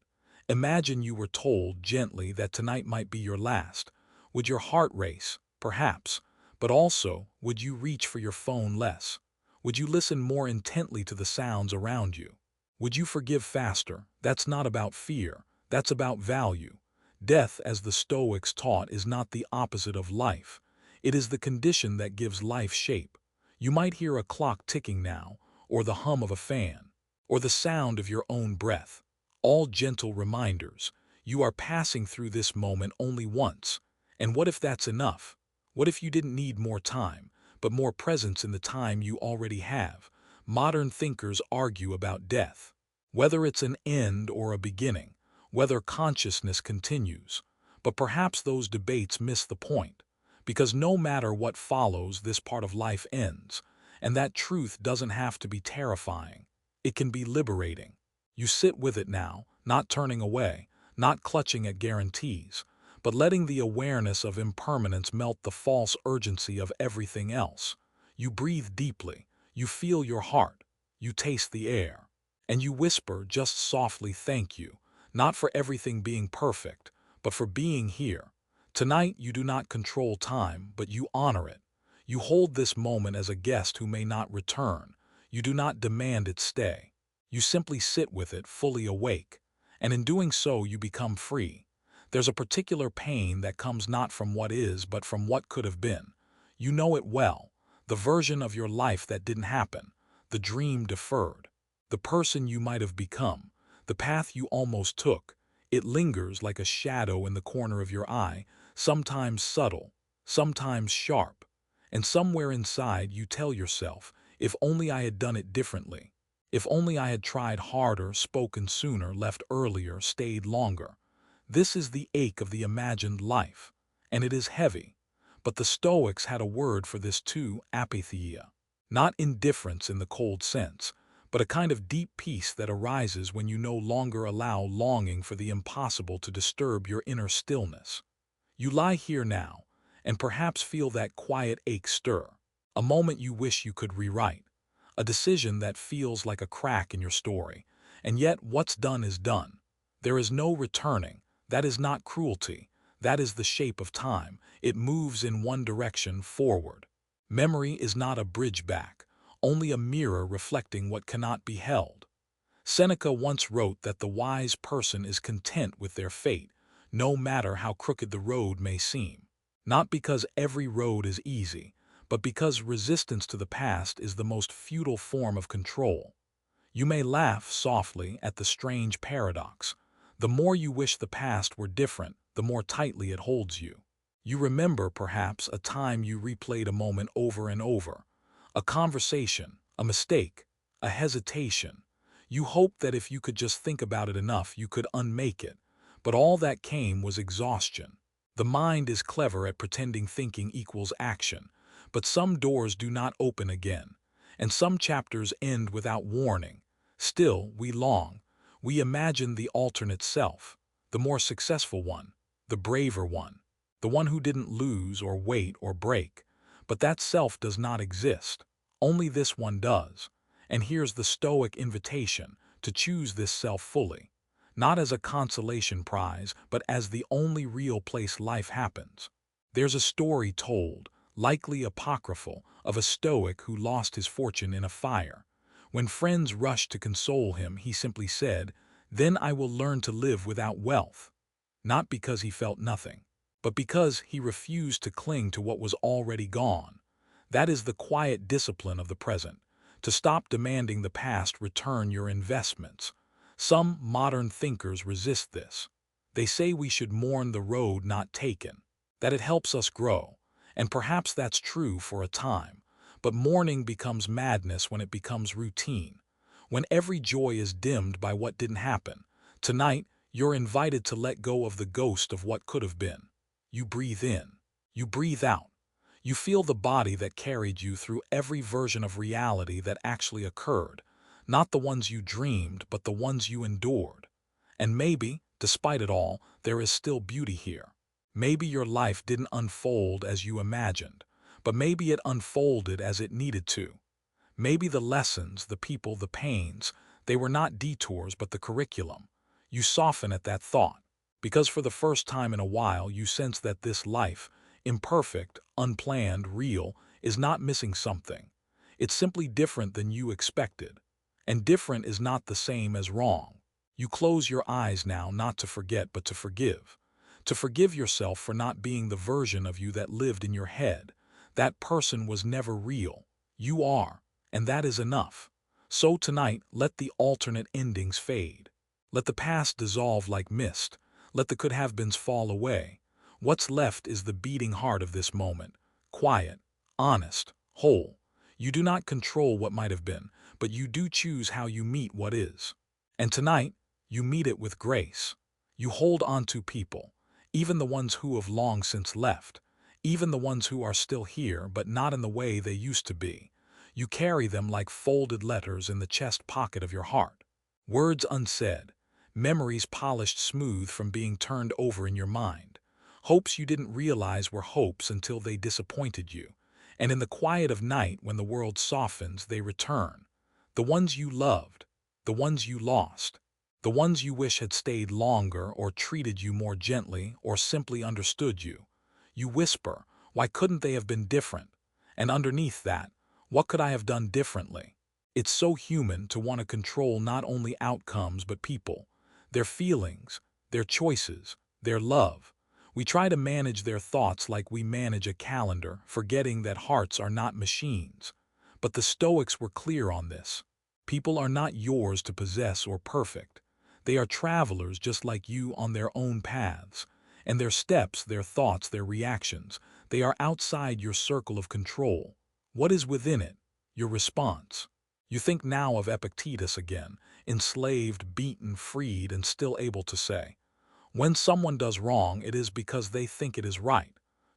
Imagine you were told gently that tonight might be your last. Would your heart race? Perhaps. But also, would you reach for your phone less? Would you listen more intently to the sounds around you? Would you forgive faster? That's not about fear. That's about value. Death, as the Stoics taught, is not the opposite of life. It is the condition that gives life shape. You might hear a clock ticking now, or the hum of a fan, or the sound of your own breath. All gentle reminders. You are passing through this moment only once. And what if that's enough? What if you didn't need more time, but more presence in the time you already have? Modern thinkers argue about death, whether it's an end or a beginning, whether consciousness continues. But perhaps those debates miss the point, because no matter what follows, this part of life ends, and that truth doesn't have to be terrifying. It can be liberating. You sit with it now, not turning away, not clutching at guarantees, but letting the awareness of impermanence melt the false urgency of everything else. You breathe deeply, you feel your heart, you taste the air, and you whisper just softly, thank you, not for everything being perfect, but for being here. Tonight you do not control time, but you honor it. You hold this moment as a guest who may not return. You do not demand it stay. You simply sit with it, fully awake, and in doing so you become free. There's a particular pain that comes not from what is, but from what could have been. You know it well, the version of your life that didn't happen, the dream deferred, the person you might have become, the path you almost took. It lingers like a shadow in the corner of your eye, sometimes subtle, sometimes sharp, and somewhere inside you tell yourself, if only I had done it differently. If only I had tried harder, spoken sooner, left earlier, stayed longer. This is the ache of the imagined life, and it is heavy. But the Stoics had a word for this too, apatheia. Not indifference in the cold sense, but a kind of deep peace that arises when you no longer allow longing for the impossible to disturb your inner stillness. You lie here now, and perhaps feel that quiet ache stir, a moment you wish you could rewrite, a decision that feels like a crack in your story. And yet what's done is done. There is no returning. That is not cruelty. That is the shape of time. It moves in one direction forward. Memory is not a bridge back, only a mirror reflecting what cannot be held. Seneca once wrote that the wise person is content with their fate, no matter how crooked the road may seem. Not because every road is easy, but because resistance to the past is the most futile form of control. You may laugh softly at the strange paradox. The more you wish the past were different, the more tightly it holds you. You remember, perhaps, a time you replayed a moment over and over, a conversation, a mistake, a hesitation. You hoped that if you could just think about it enough, you could unmake it. But all that came was exhaustion. The mind is clever at pretending thinking equals action, but some doors do not open again, and some chapters end without warning. Still, we long. We imagine the alternate self, the more successful one, the braver one, the one who didn't lose or wait or break. But that self does not exist. Only this one does. And here's the Stoic invitation to choose this self fully, not as a consolation prize, but as the only real place life happens. There's a story told, likely apocryphal, of a Stoic who lost his fortune in a fire. When friends rushed to console him, he simply said, "Then I will learn to live without wealth." Not because he felt nothing, but because he refused to cling to what was already gone. That is the quiet discipline of the present, to stop demanding the past return your investments. Some modern thinkers resist this. They say we should mourn the road not taken, that it helps us grow, and perhaps that's true for a time. But mourning becomes madness when it becomes routine, when every joy is dimmed by what didn't happen. Tonight, you're invited to let go of the ghost of what could have been. You breathe in. You breathe out. You feel the body that carried you through every version of reality that actually occurred, not the ones you dreamed, but the ones you endured. And maybe, despite it all, there is still beauty here. Maybe your life didn't unfold as you imagined, but maybe it unfolded as it needed to. Maybe the lessons, the people, the pains, they were not detours but the curriculum. You soften at that thought, because for the first time in a while you sense that this life, imperfect, unplanned, real, is not missing something. It's simply different than you expected. And different is not the same as wrong. You close your eyes now, not to forget but to forgive. To forgive yourself for not being the version of you that lived in your head. That person was never real. You are, and that is enough. So tonight, let the alternate endings fade. Let the past dissolve like mist. Let the could-have-beens fall away. What's left is the beating heart of this moment, quiet, honest, whole. You do not control what might have been, but you do choose how you meet what is. And tonight, you meet it with grace. You hold on to people, even the ones who have long since left, even the ones who are still here but not in the way they used to be. You carry them like folded letters in the chest pocket of your heart. Words unsaid, memories polished smooth from being turned over in your mind. Hopes you didn't realize were hopes until they disappointed you. And in the quiet of night, when the world softens, they return. The ones you loved, the ones you lost, the ones you wish had stayed longer or treated you more gently or simply understood you. You whisper, why couldn't they have been different? And underneath that, what could I have done differently? It's so human to want to control not only outcomes but people, their feelings, their choices, their love. We try to manage their thoughts like we manage a calendar, forgetting that hearts are not machines. But the Stoics were clear on this. People are not yours to possess or perfect. They are travelers just like you on their own paths. And their steps, their thoughts, their reactions, they are outside your circle of control. What is within it? Your response. You think now of Epictetus again, enslaved, beaten, freed, and still able to say, when someone does wrong, it is because they think it is right.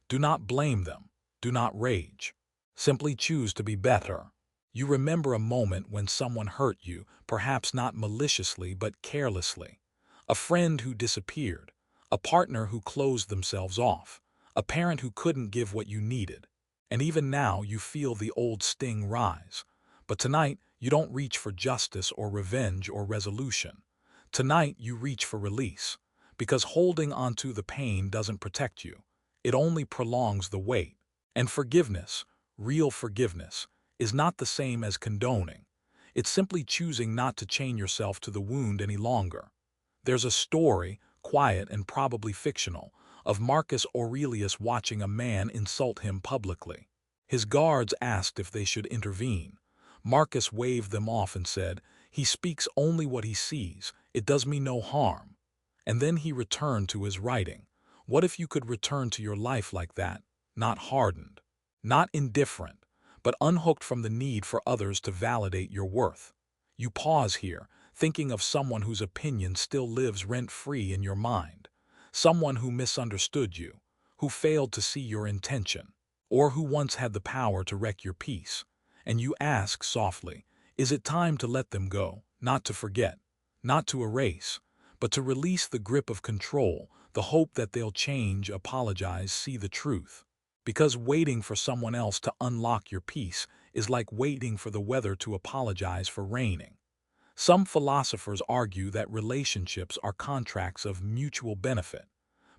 Do not blame them. Do not rage. Simply choose to be better. You remember a moment when someone hurt you, perhaps not maliciously but carelessly. A friend who disappeared. A partner who closed themselves off. A parent who couldn't give what you needed. And even now you feel the old sting rise. But tonight, you don't reach for justice or revenge or resolution. Tonight, you reach for release, because holding onto the pain doesn't protect you. It only prolongs the weight. And forgiveness, real forgiveness, is not the same as condoning. It's simply choosing not to chain yourself to the wound any longer. There's a story, quiet and probably fictional, of Marcus Aurelius watching a man insult him publicly. His guards asked if they should intervene. Marcus waved them off and said, "He speaks only what he sees. It does me no harm." And then he returned to his writing. What if you could return to your life like that, not hardened, not indifferent, but unhooked from the need for others to validate your worth? You pause here, thinking of someone whose opinion still lives rent-free in your mind, someone who misunderstood you, who failed to see your intention, or who once had the power to wreck your peace. And you ask softly, is it time to let them go, not to forget, not to erase, but to release the grip of control, the hope that they'll change, apologize, see the truth? Because waiting for someone else to unlock your peace is like waiting for the weather to apologize for raining. Some philosophers argue that relationships are contracts of mutual benefit,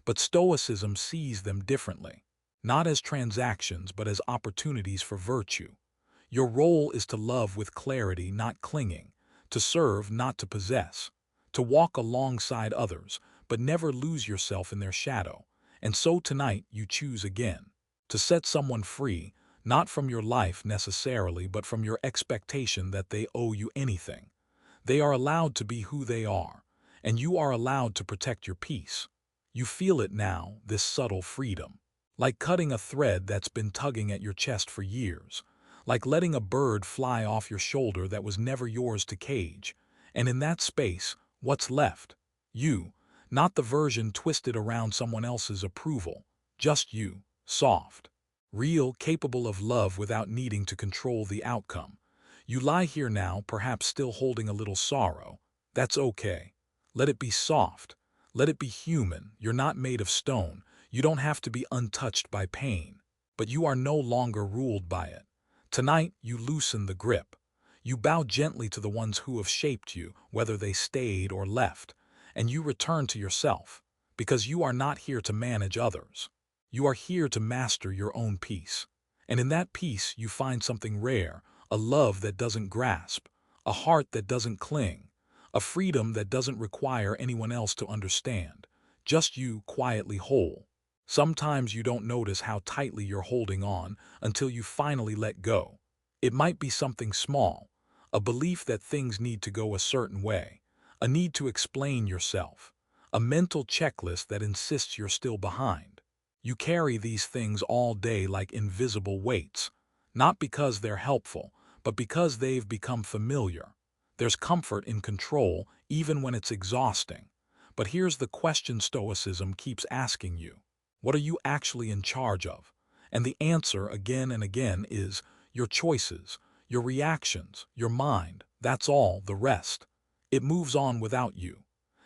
but Stoicism sees them differently, not as transactions but as opportunities for virtue. Your role is to love with clarity, not clinging, to serve, not to possess, to walk alongside others, but never lose yourself in their shadow. And so tonight you choose again, to set someone free, not from your life necessarily, but from your expectation that they owe you anything. They are allowed to be who they are, and you are allowed to protect your peace. You feel it now, this subtle freedom, like cutting a thread that's been tugging at your chest for years, like letting a bird fly off your shoulder that was never yours to cage. And in that space, what's left? You, not the version twisted around someone else's approval, just you, soft, real, capable of love without needing to control the outcome. You lie here now, perhaps still holding a little sorrow. That's okay. Let it be soft. Let it be human. You're not made of stone. You don't have to be untouched by pain. But you are no longer ruled by it. Tonight, you loosen the grip. You bow gently to the ones who have shaped you, whether they stayed or left. And you return to yourself, because you are not here to manage others. You are here to master your own peace. And in that peace, you find something rare, a love that doesn't grasp, a heart that doesn't cling, a freedom that doesn't require anyone else to understand, just you quietly whole. Sometimes you don't notice how tightly you're holding on until you finally let go. It might be something small, a belief that things need to go a certain way, a need to explain yourself, a mental checklist that insists you're still behind. You carry these things all day like invisible weights, not because they're helpful, but because they've become familiar. There's comfort in control, even when it's exhausting. But here's the question Stoicism keeps asking you. What are you actually in charge of? And the answer, again and again, is your choices, your reactions, your mind. That's all. The rest, it moves on without you.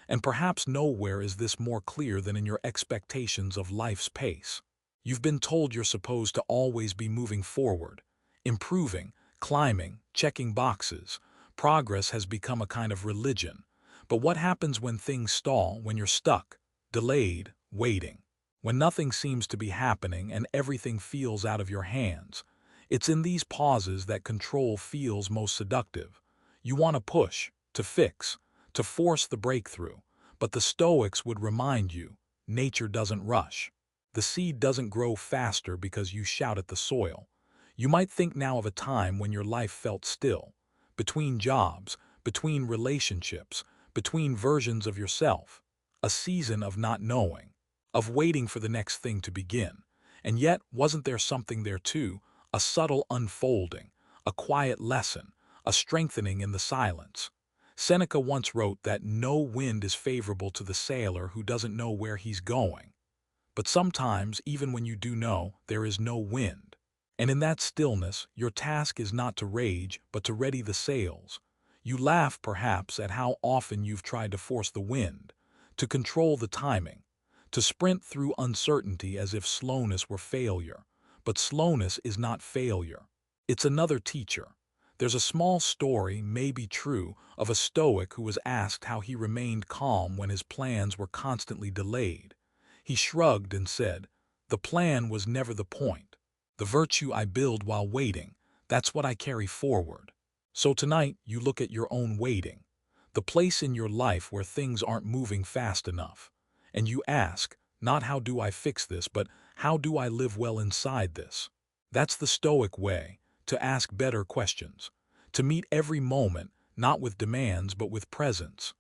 And perhaps nowhere is this more clear than in your expectations of life's pace. You've been told you're supposed to always be moving forward, improving, climbing, checking boxes. Progress has become a kind of religion. But what happens when things stall, when you're stuck, delayed, waiting? When nothing seems to be happening and everything feels out of your hands? It's in these pauses that control feels most seductive. You want to push, to fix, to force the breakthrough. But the Stoics would remind you, nature doesn't rush. The seed doesn't grow faster because you shout at the soil. You might think now of a time when your life felt still, between jobs, between relationships, between versions of yourself, a season of not knowing, of waiting for the next thing to begin. And yet, wasn't there something there too, a subtle unfolding, a quiet lesson, a strengthening in the silence? Seneca once wrote that no wind is favorable to the sailor who doesn't know where he's going. But sometimes, even when you do know, there is no wind. And in that stillness, your task is not to rage, but to ready the sails. You laugh, perhaps, at how often you've tried to force the wind, to control the timing, to sprint through uncertainty as if slowness were failure. But slowness is not failure. It's another teacher. There's a small story, maybe true, of a Stoic who was asked how he remained calm when his plans were constantly delayed. He shrugged and said, "The plan was never the point. The virtue I build while waiting, that's what I carry forward." So tonight, you look at your own waiting, the place in your life where things aren't moving fast enough, and you ask, not how do I fix this, but how do I live well inside this? That's the Stoic way, to ask better questions, to meet every moment, not with demands but with presence.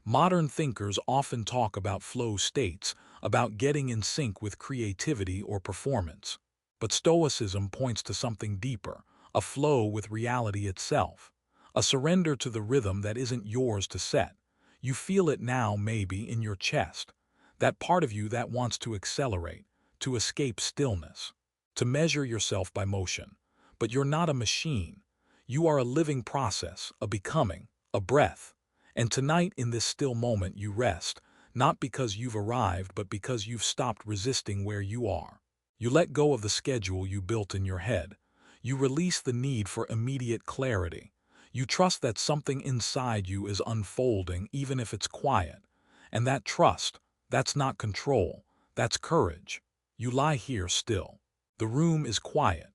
Modern thinkers often talk about flow states, about getting in sync with creativity or performance. But Stoicism points to something deeper, a flow with reality itself, a surrender to the rhythm that isn't yours to set. You feel it now, maybe, in your chest, that part of you that wants to accelerate, to escape stillness, to measure yourself by motion. But you're not a machine. You are a living process, a becoming, a breath. And tonight, in this still moment, you rest, not because you've arrived, but because you've stopped resisting where you are. You let go of the schedule you built in your head. You release the need for immediate clarity. You trust that something inside you is unfolding, even if it's quiet. And that trust, that's not control, that's courage. You lie here still. The room is quiet.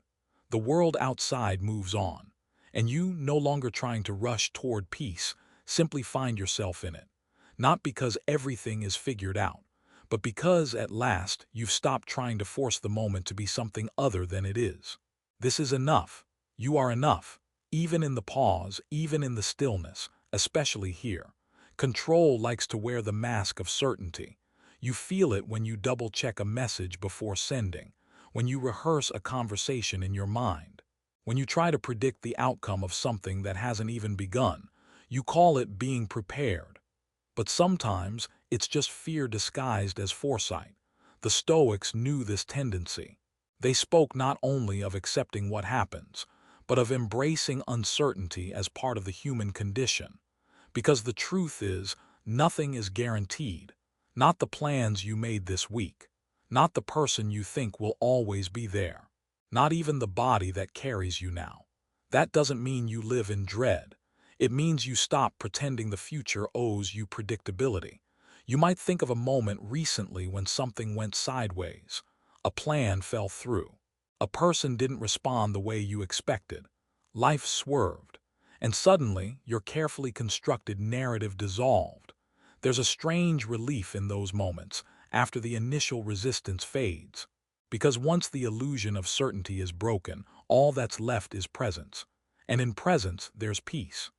The world outside moves on. And you, no longer trying to rush toward peace, simply find yourself in it. Not because everything is figured out, but because, at last, you've stopped trying to force the moment to be something other than it is. This is enough. You are enough. Even in the pause, even in the stillness, especially here. Control likes to wear the mask of certainty. You feel it when you double-check a message before sending, when you rehearse a conversation in your mind, when you try to predict the outcome of something that hasn't even begun. You call it being prepared. But sometimes it's just fear disguised as foresight. The Stoics knew this tendency. They spoke not only of accepting what happens, but of embracing uncertainty as part of the human condition. Because the truth is, nothing is guaranteed. Not the plans you made this week. Not the person you think will always be there. Not even the body that carries you now. That doesn't mean you live in dread. It means you stop pretending the future owes you predictability. You might think of a moment recently when something went sideways. A plan fell through. A person didn't respond the way you expected. Life swerved. And suddenly, your carefully constructed narrative dissolved. There's a strange relief in those moments, after the initial resistance fades. Because once the illusion of certainty is broken, all that's left is presence. And in presence, there's peace.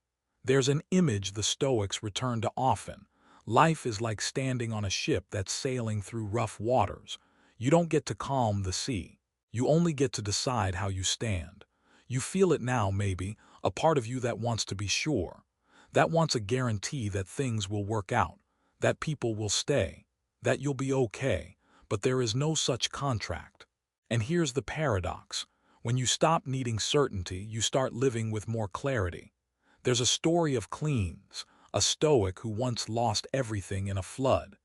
There's an image the Stoics return to often. Life is like standing on a ship that's sailing through rough waters. You don't get to calm the sea. You only get to decide how you stand. You feel it now, maybe, a part of you that wants to be sure. That wants a guarantee that things will work out, that people will stay, that you'll be okay. But there is no such contract. And here's the paradox. When you stop needing certainty, you start living with more clarity. There's a story of Cleans, a Stoic who once lost everything in a flood.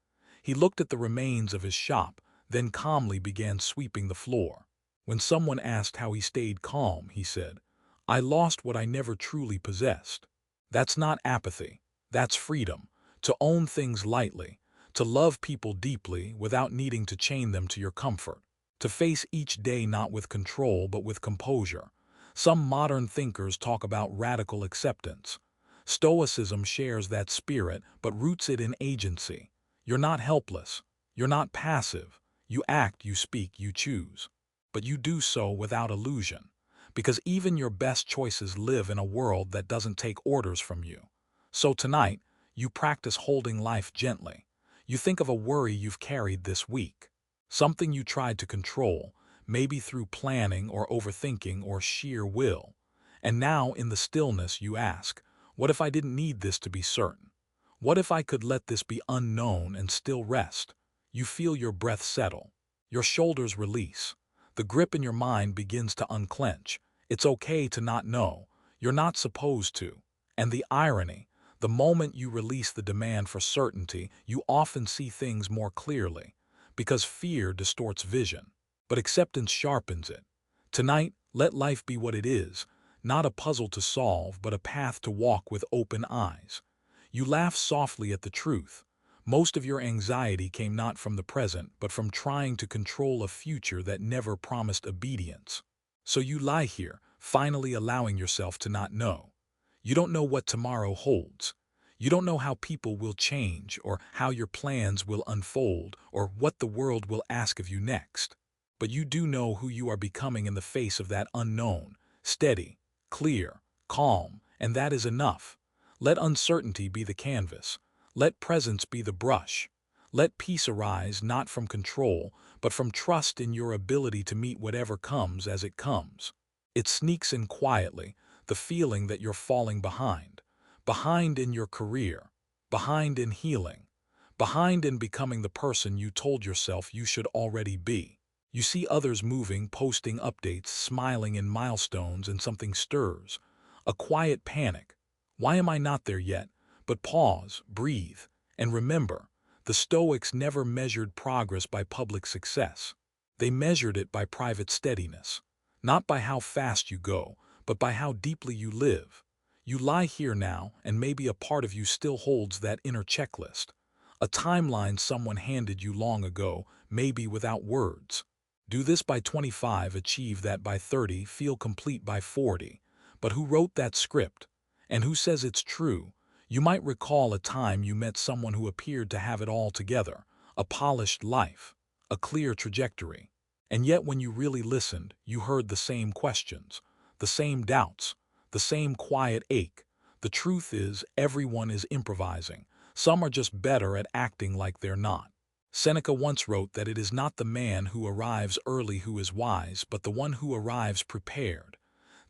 He looked at the remains of his shop, then calmly began sweeping the floor. When someone asked how he stayed calm, he said, "I lost what I never truly possessed." That's not apathy. That's freedom. To own things lightly, to love people deeply without needing to chain them to your comfort, to face each day not with control but with composure. Some modern thinkers talk about radical acceptance. Stoicism shares that spirit but roots it in agency. You're not helpless. You're not passive. You act, you speak, you choose. But you do so without illusion, because even your best choices live in a world that doesn't take orders from you. So tonight, you practice holding life gently. You think of a worry you've carried this week, something you tried to control, maybe through planning or overthinking or sheer will. And now, in the stillness, you ask, what if I didn't need this to be certain? What if I could let this be unknown and still rest? You feel your breath settle. Your shoulders release. The grip in your mind begins to unclench. It's okay to not know. You're not supposed to. And the irony, the moment you release the demand for certainty, you often see things more clearly. Because fear distorts vision, but acceptance sharpens it. Tonight, let life be what it is, not a puzzle to solve, but a path to walk with open eyes. You laugh softly at the truth. Most of your anxiety came not from the present, but from trying to control a future that never promised obedience. So you lie here, finally allowing yourself to not know. You don't know what tomorrow holds. You don't know how people will change, or how your plans will unfold, or what the world will ask of you next. But you do know who you are becoming in the face of that unknown: steady, clear, calm, and that is enough. Let uncertainty be the canvas. Let presence be the brush. Let peace arise not from control, but from trust in your ability to meet whatever comes as it comes. It sneaks in quietly, the feeling that you're falling behind. Behind in your career, behind in healing, behind in becoming the person you told yourself you should already be. You see others moving, posting updates, smiling in milestones, and something stirs. A quiet panic. Why am I not there yet? But pause, breathe, and remember, the Stoics never measured progress by public success. They measured it by private steadiness. Not by how fast you go, but by how deeply you live. You lie here now, and maybe a part of you still holds that inner checklist. A timeline someone handed you long ago, maybe without words. Do this by 25, achieve that by 30, feel complete by 40. But who wrote that script? And who says it's true? You might recall a time you met someone who appeared to have it all together, a polished life, a clear trajectory. And yet when you really listened, you heard the same questions, the same doubts, the same quiet ache. The truth is, everyone is improvising. Some are just better at acting like they're not. Seneca once wrote that it is not the man who arrives early who is wise, but the one who arrives prepared.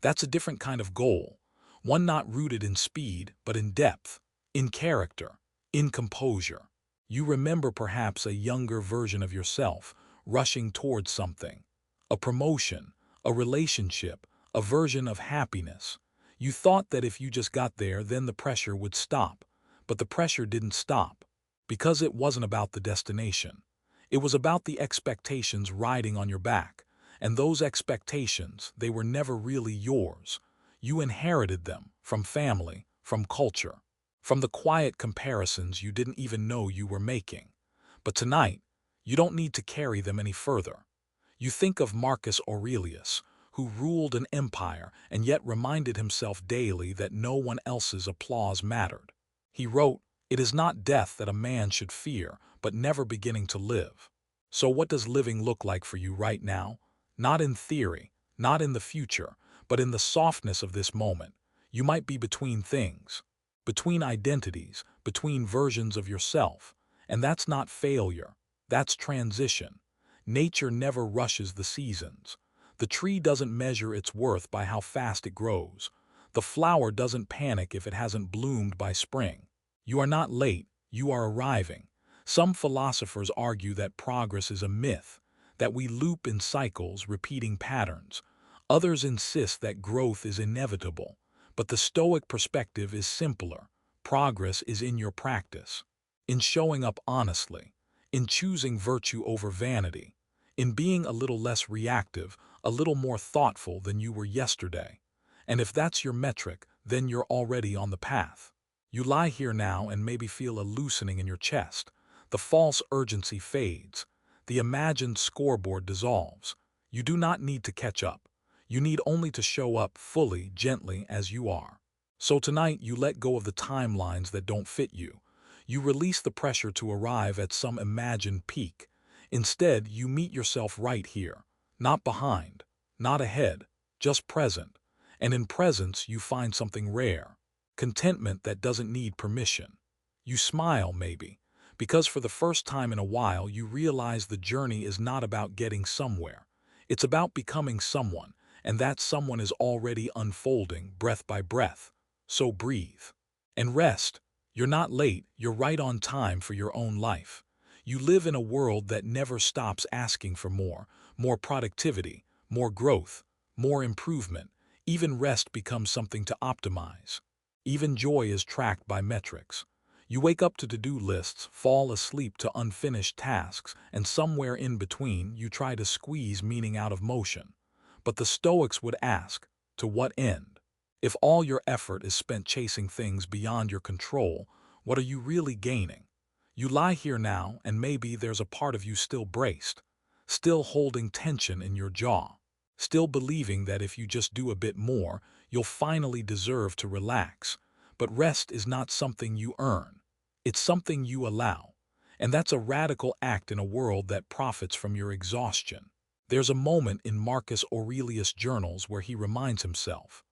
That's a different kind of goal, one not rooted in speed, but in depth, in character, in composure. You remember perhaps a younger version of yourself, rushing towards something, a promotion, a relationship, a version of happiness. You thought that if you just got there, then the pressure would stop. But the pressure didn't stop. Because it wasn't about the destination. It was about the expectations riding on your back. And those expectations, they were never really yours. You inherited them from family, from culture, from the quiet comparisons you didn't even know you were making. But tonight, you don't need to carry them any further. You think of Marcus Aurelius, who ruled an empire and yet reminded himself daily that no one else's applause mattered. He wrote, "It is not death that a man should fear, but never beginning to live." So what does living look like for you right now? Not in theory, not in the future, but in the softness of this moment. You might be between things, between identities, between versions of yourself. And that's not failure, that's transition. Nature never rushes the seasons. The tree doesn't measure its worth by how fast it grows. The flower doesn't panic if it hasn't bloomed by spring. You are not late, you are arriving. Some philosophers argue that progress is a myth, that we loop in cycles, repeating patterns. Others insist that growth is inevitable. But the Stoic perspective is simpler. Progress is in your practice, in showing up honestly, in choosing virtue over vanity, in being a little less reactive, a little more thoughtful than you were yesterday. And if that's your metric, then you're already on the path. You lie here now and maybe feel a loosening in your chest. The false urgency fades. The imagined scoreboard dissolves. You do not need to catch up. You need only to show up fully, gently as you are. So tonight you let go of the timelines that don't fit you. You release the pressure to arrive at some imagined peak. Instead, you meet yourself right here. Not behind, not ahead, just present. And in presence you find something rare. Contentment that doesn't need permission. You smile, maybe, because for the first time in a while you realize the journey is not about getting somewhere. It's about becoming someone, and that someone is already unfolding, breath by breath. So breathe. And rest. You're not late, you're right on time for your own life. You live in a world that never stops asking for more productivity, more growth, more improvement. Even rest becomes something to optimize. Even joy is tracked by metrics. You wake up to to-do lists, fall asleep to unfinished tasks, and somewhere in between you try to squeeze meaning out of motion. But the Stoics would ask, to what end? If all your effort is spent chasing things beyond your control, what are you really gaining? You lie here now, and maybe there's a part of you still braced, still holding tension in your jaw, still believing that if you just do a bit more, you'll finally deserve to relax. But rest is not something you earn. It's something you allow. And that's a radical act in a world that profits from your exhaustion. There's a moment in Marcus Aurelius' journals where he reminds himself,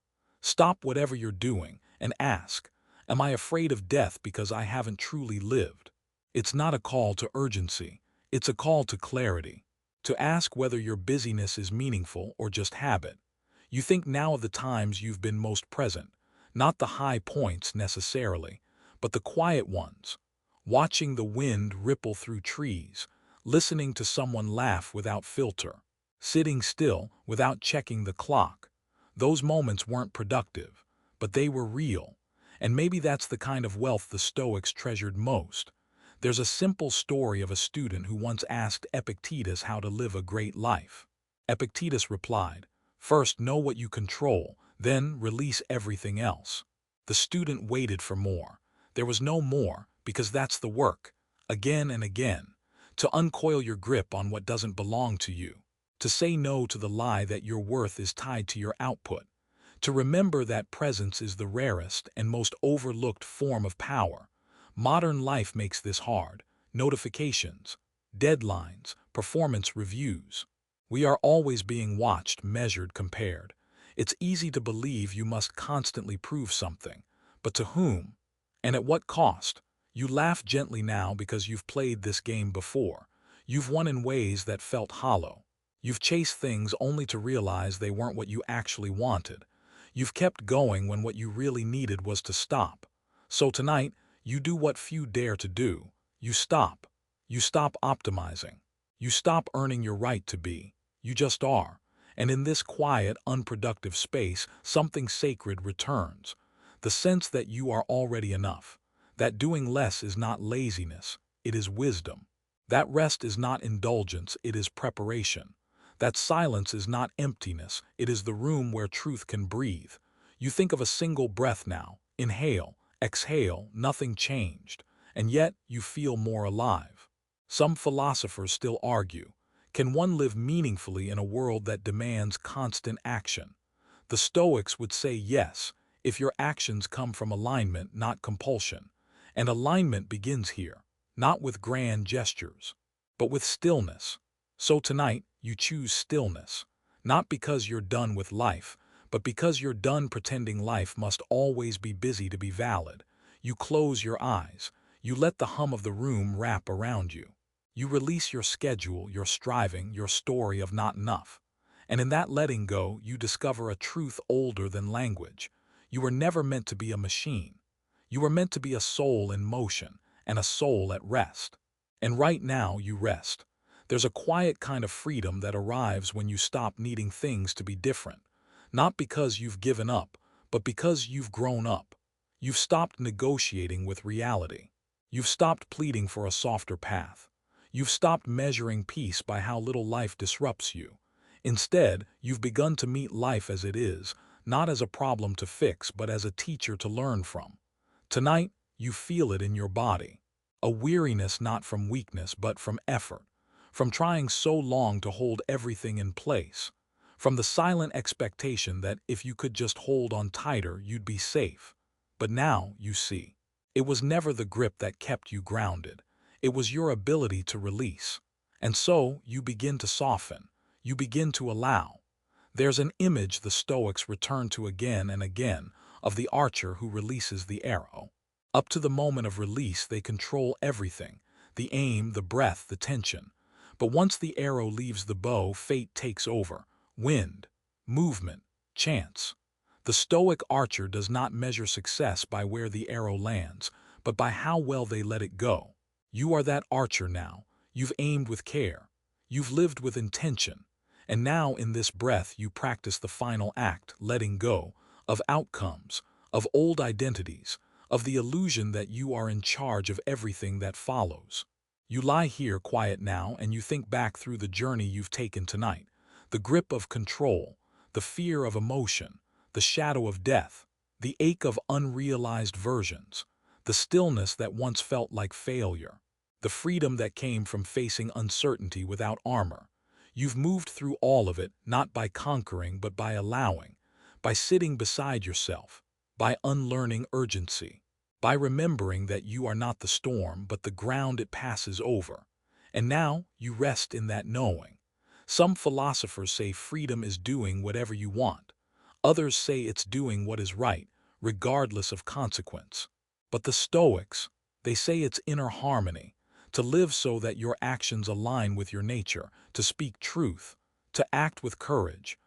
"Stop whatever you're doing and ask, am I afraid of death because I haven't truly lived?" It's not a call to urgency. It's a call to clarity. To ask whether your busyness is meaningful or just habit. You think now of the times you've been most present, not the high points necessarily, but the quiet ones. Watching the wind ripple through trees, listening to someone laugh without filter, sitting still without checking the clock. Those moments weren't productive, but they were real. And maybe that's the kind of wealth the Stoics treasured most. There's a simple story of a student who once asked Epictetus how to live a great life. Epictetus replied, "First know what you control, then release everything else." The student waited for more. There was no more, because that's the work, again and again, to uncoil your grip on what doesn't belong to you, to say no to the lie that your worth is tied to your output, to remember that presence is the rarest and most overlooked form of power. Modern life makes this hard. Notifications, deadlines, performance reviews. We are always being watched, measured, compared. It's easy to believe you must constantly prove something. But to whom? And at what cost? You laugh gently now because you've played this game before. You've won in ways that felt hollow. You've chased things only to realize they weren't what you actually wanted. You've kept going when what you really needed was to stop. So tonight, you do what few dare to do. You stop. You stop optimizing. You stop earning your right to be. You just are. And in this quiet, unproductive space, something sacred returns. The sense that you are already enough. That doing less is not laziness, it is wisdom. That rest is not indulgence, it is preparation. That silence is not emptiness, it is the room where truth can breathe. You think of a single breath now. Inhale, exhale, nothing changed. And yet you feel more alive. Some philosophers still argue, can one live meaningfully in a world that demands constant action? The Stoics would say yes, if your actions come from alignment, not compulsion. And alignment begins here, not with grand gestures, but with stillness. So tonight, you choose stillness, not because you're done with life, but because you're done pretending life must always be busy to be valid. You close your eyes. You let the hum of the room wrap around you. You release your schedule, your striving, your story of not enough. And in that letting go, you discover a truth older than language. You were never meant to be a machine. You were meant to be a soul in motion and a soul at rest. And right now, you rest. There's a quiet kind of freedom that arrives when you stop needing things to be different. Not because you've given up, but because you've grown up. You've stopped negotiating with reality. You've stopped pleading for a softer path. You've stopped measuring peace by how little life disrupts you. Instead, you've begun to meet life as it is, not as a problem to fix, but as a teacher to learn from. Tonight, you feel it in your body. A weariness not from weakness, but from effort. From trying so long to hold everything in place. From the silent expectation that if you could just hold on tighter, you'd be safe. But now, you see, it was never the grip that kept you grounded. It was your ability to release. And so, you begin to soften. You begin to allow. There's an image the Stoics return to again and again of the archer who releases the arrow. Up to the moment of release, they control everything, the aim, the breath, the tension. But once the arrow leaves the bow, fate takes over. Wind, movement, chance. The Stoic archer does not measure success by where the arrow lands, but by how well they let it go. You are that archer now. You've aimed with care. You've lived with intention. And now in this breath you practice the final act, letting go, of outcomes, of old identities, of the illusion that you are in charge of everything that follows. You lie here quiet now and you think back through the journey you've taken tonight. The grip of control, the fear of emotion, the shadow of death, the ache of unrealized versions, the stillness that once felt like failure, the freedom that came from facing uncertainty without armor. You've moved through all of it not by conquering but by allowing, by sitting beside yourself, by unlearning urgency, by remembering that you are not the storm but the ground it passes over. And now you rest in that knowing. Some philosophers say freedom is doing whatever you want. Others say it's doing what is right, regardless of consequence. But the Stoics, they say it's inner harmony, to live so that your actions align with your nature, to speak truth, to act with courage,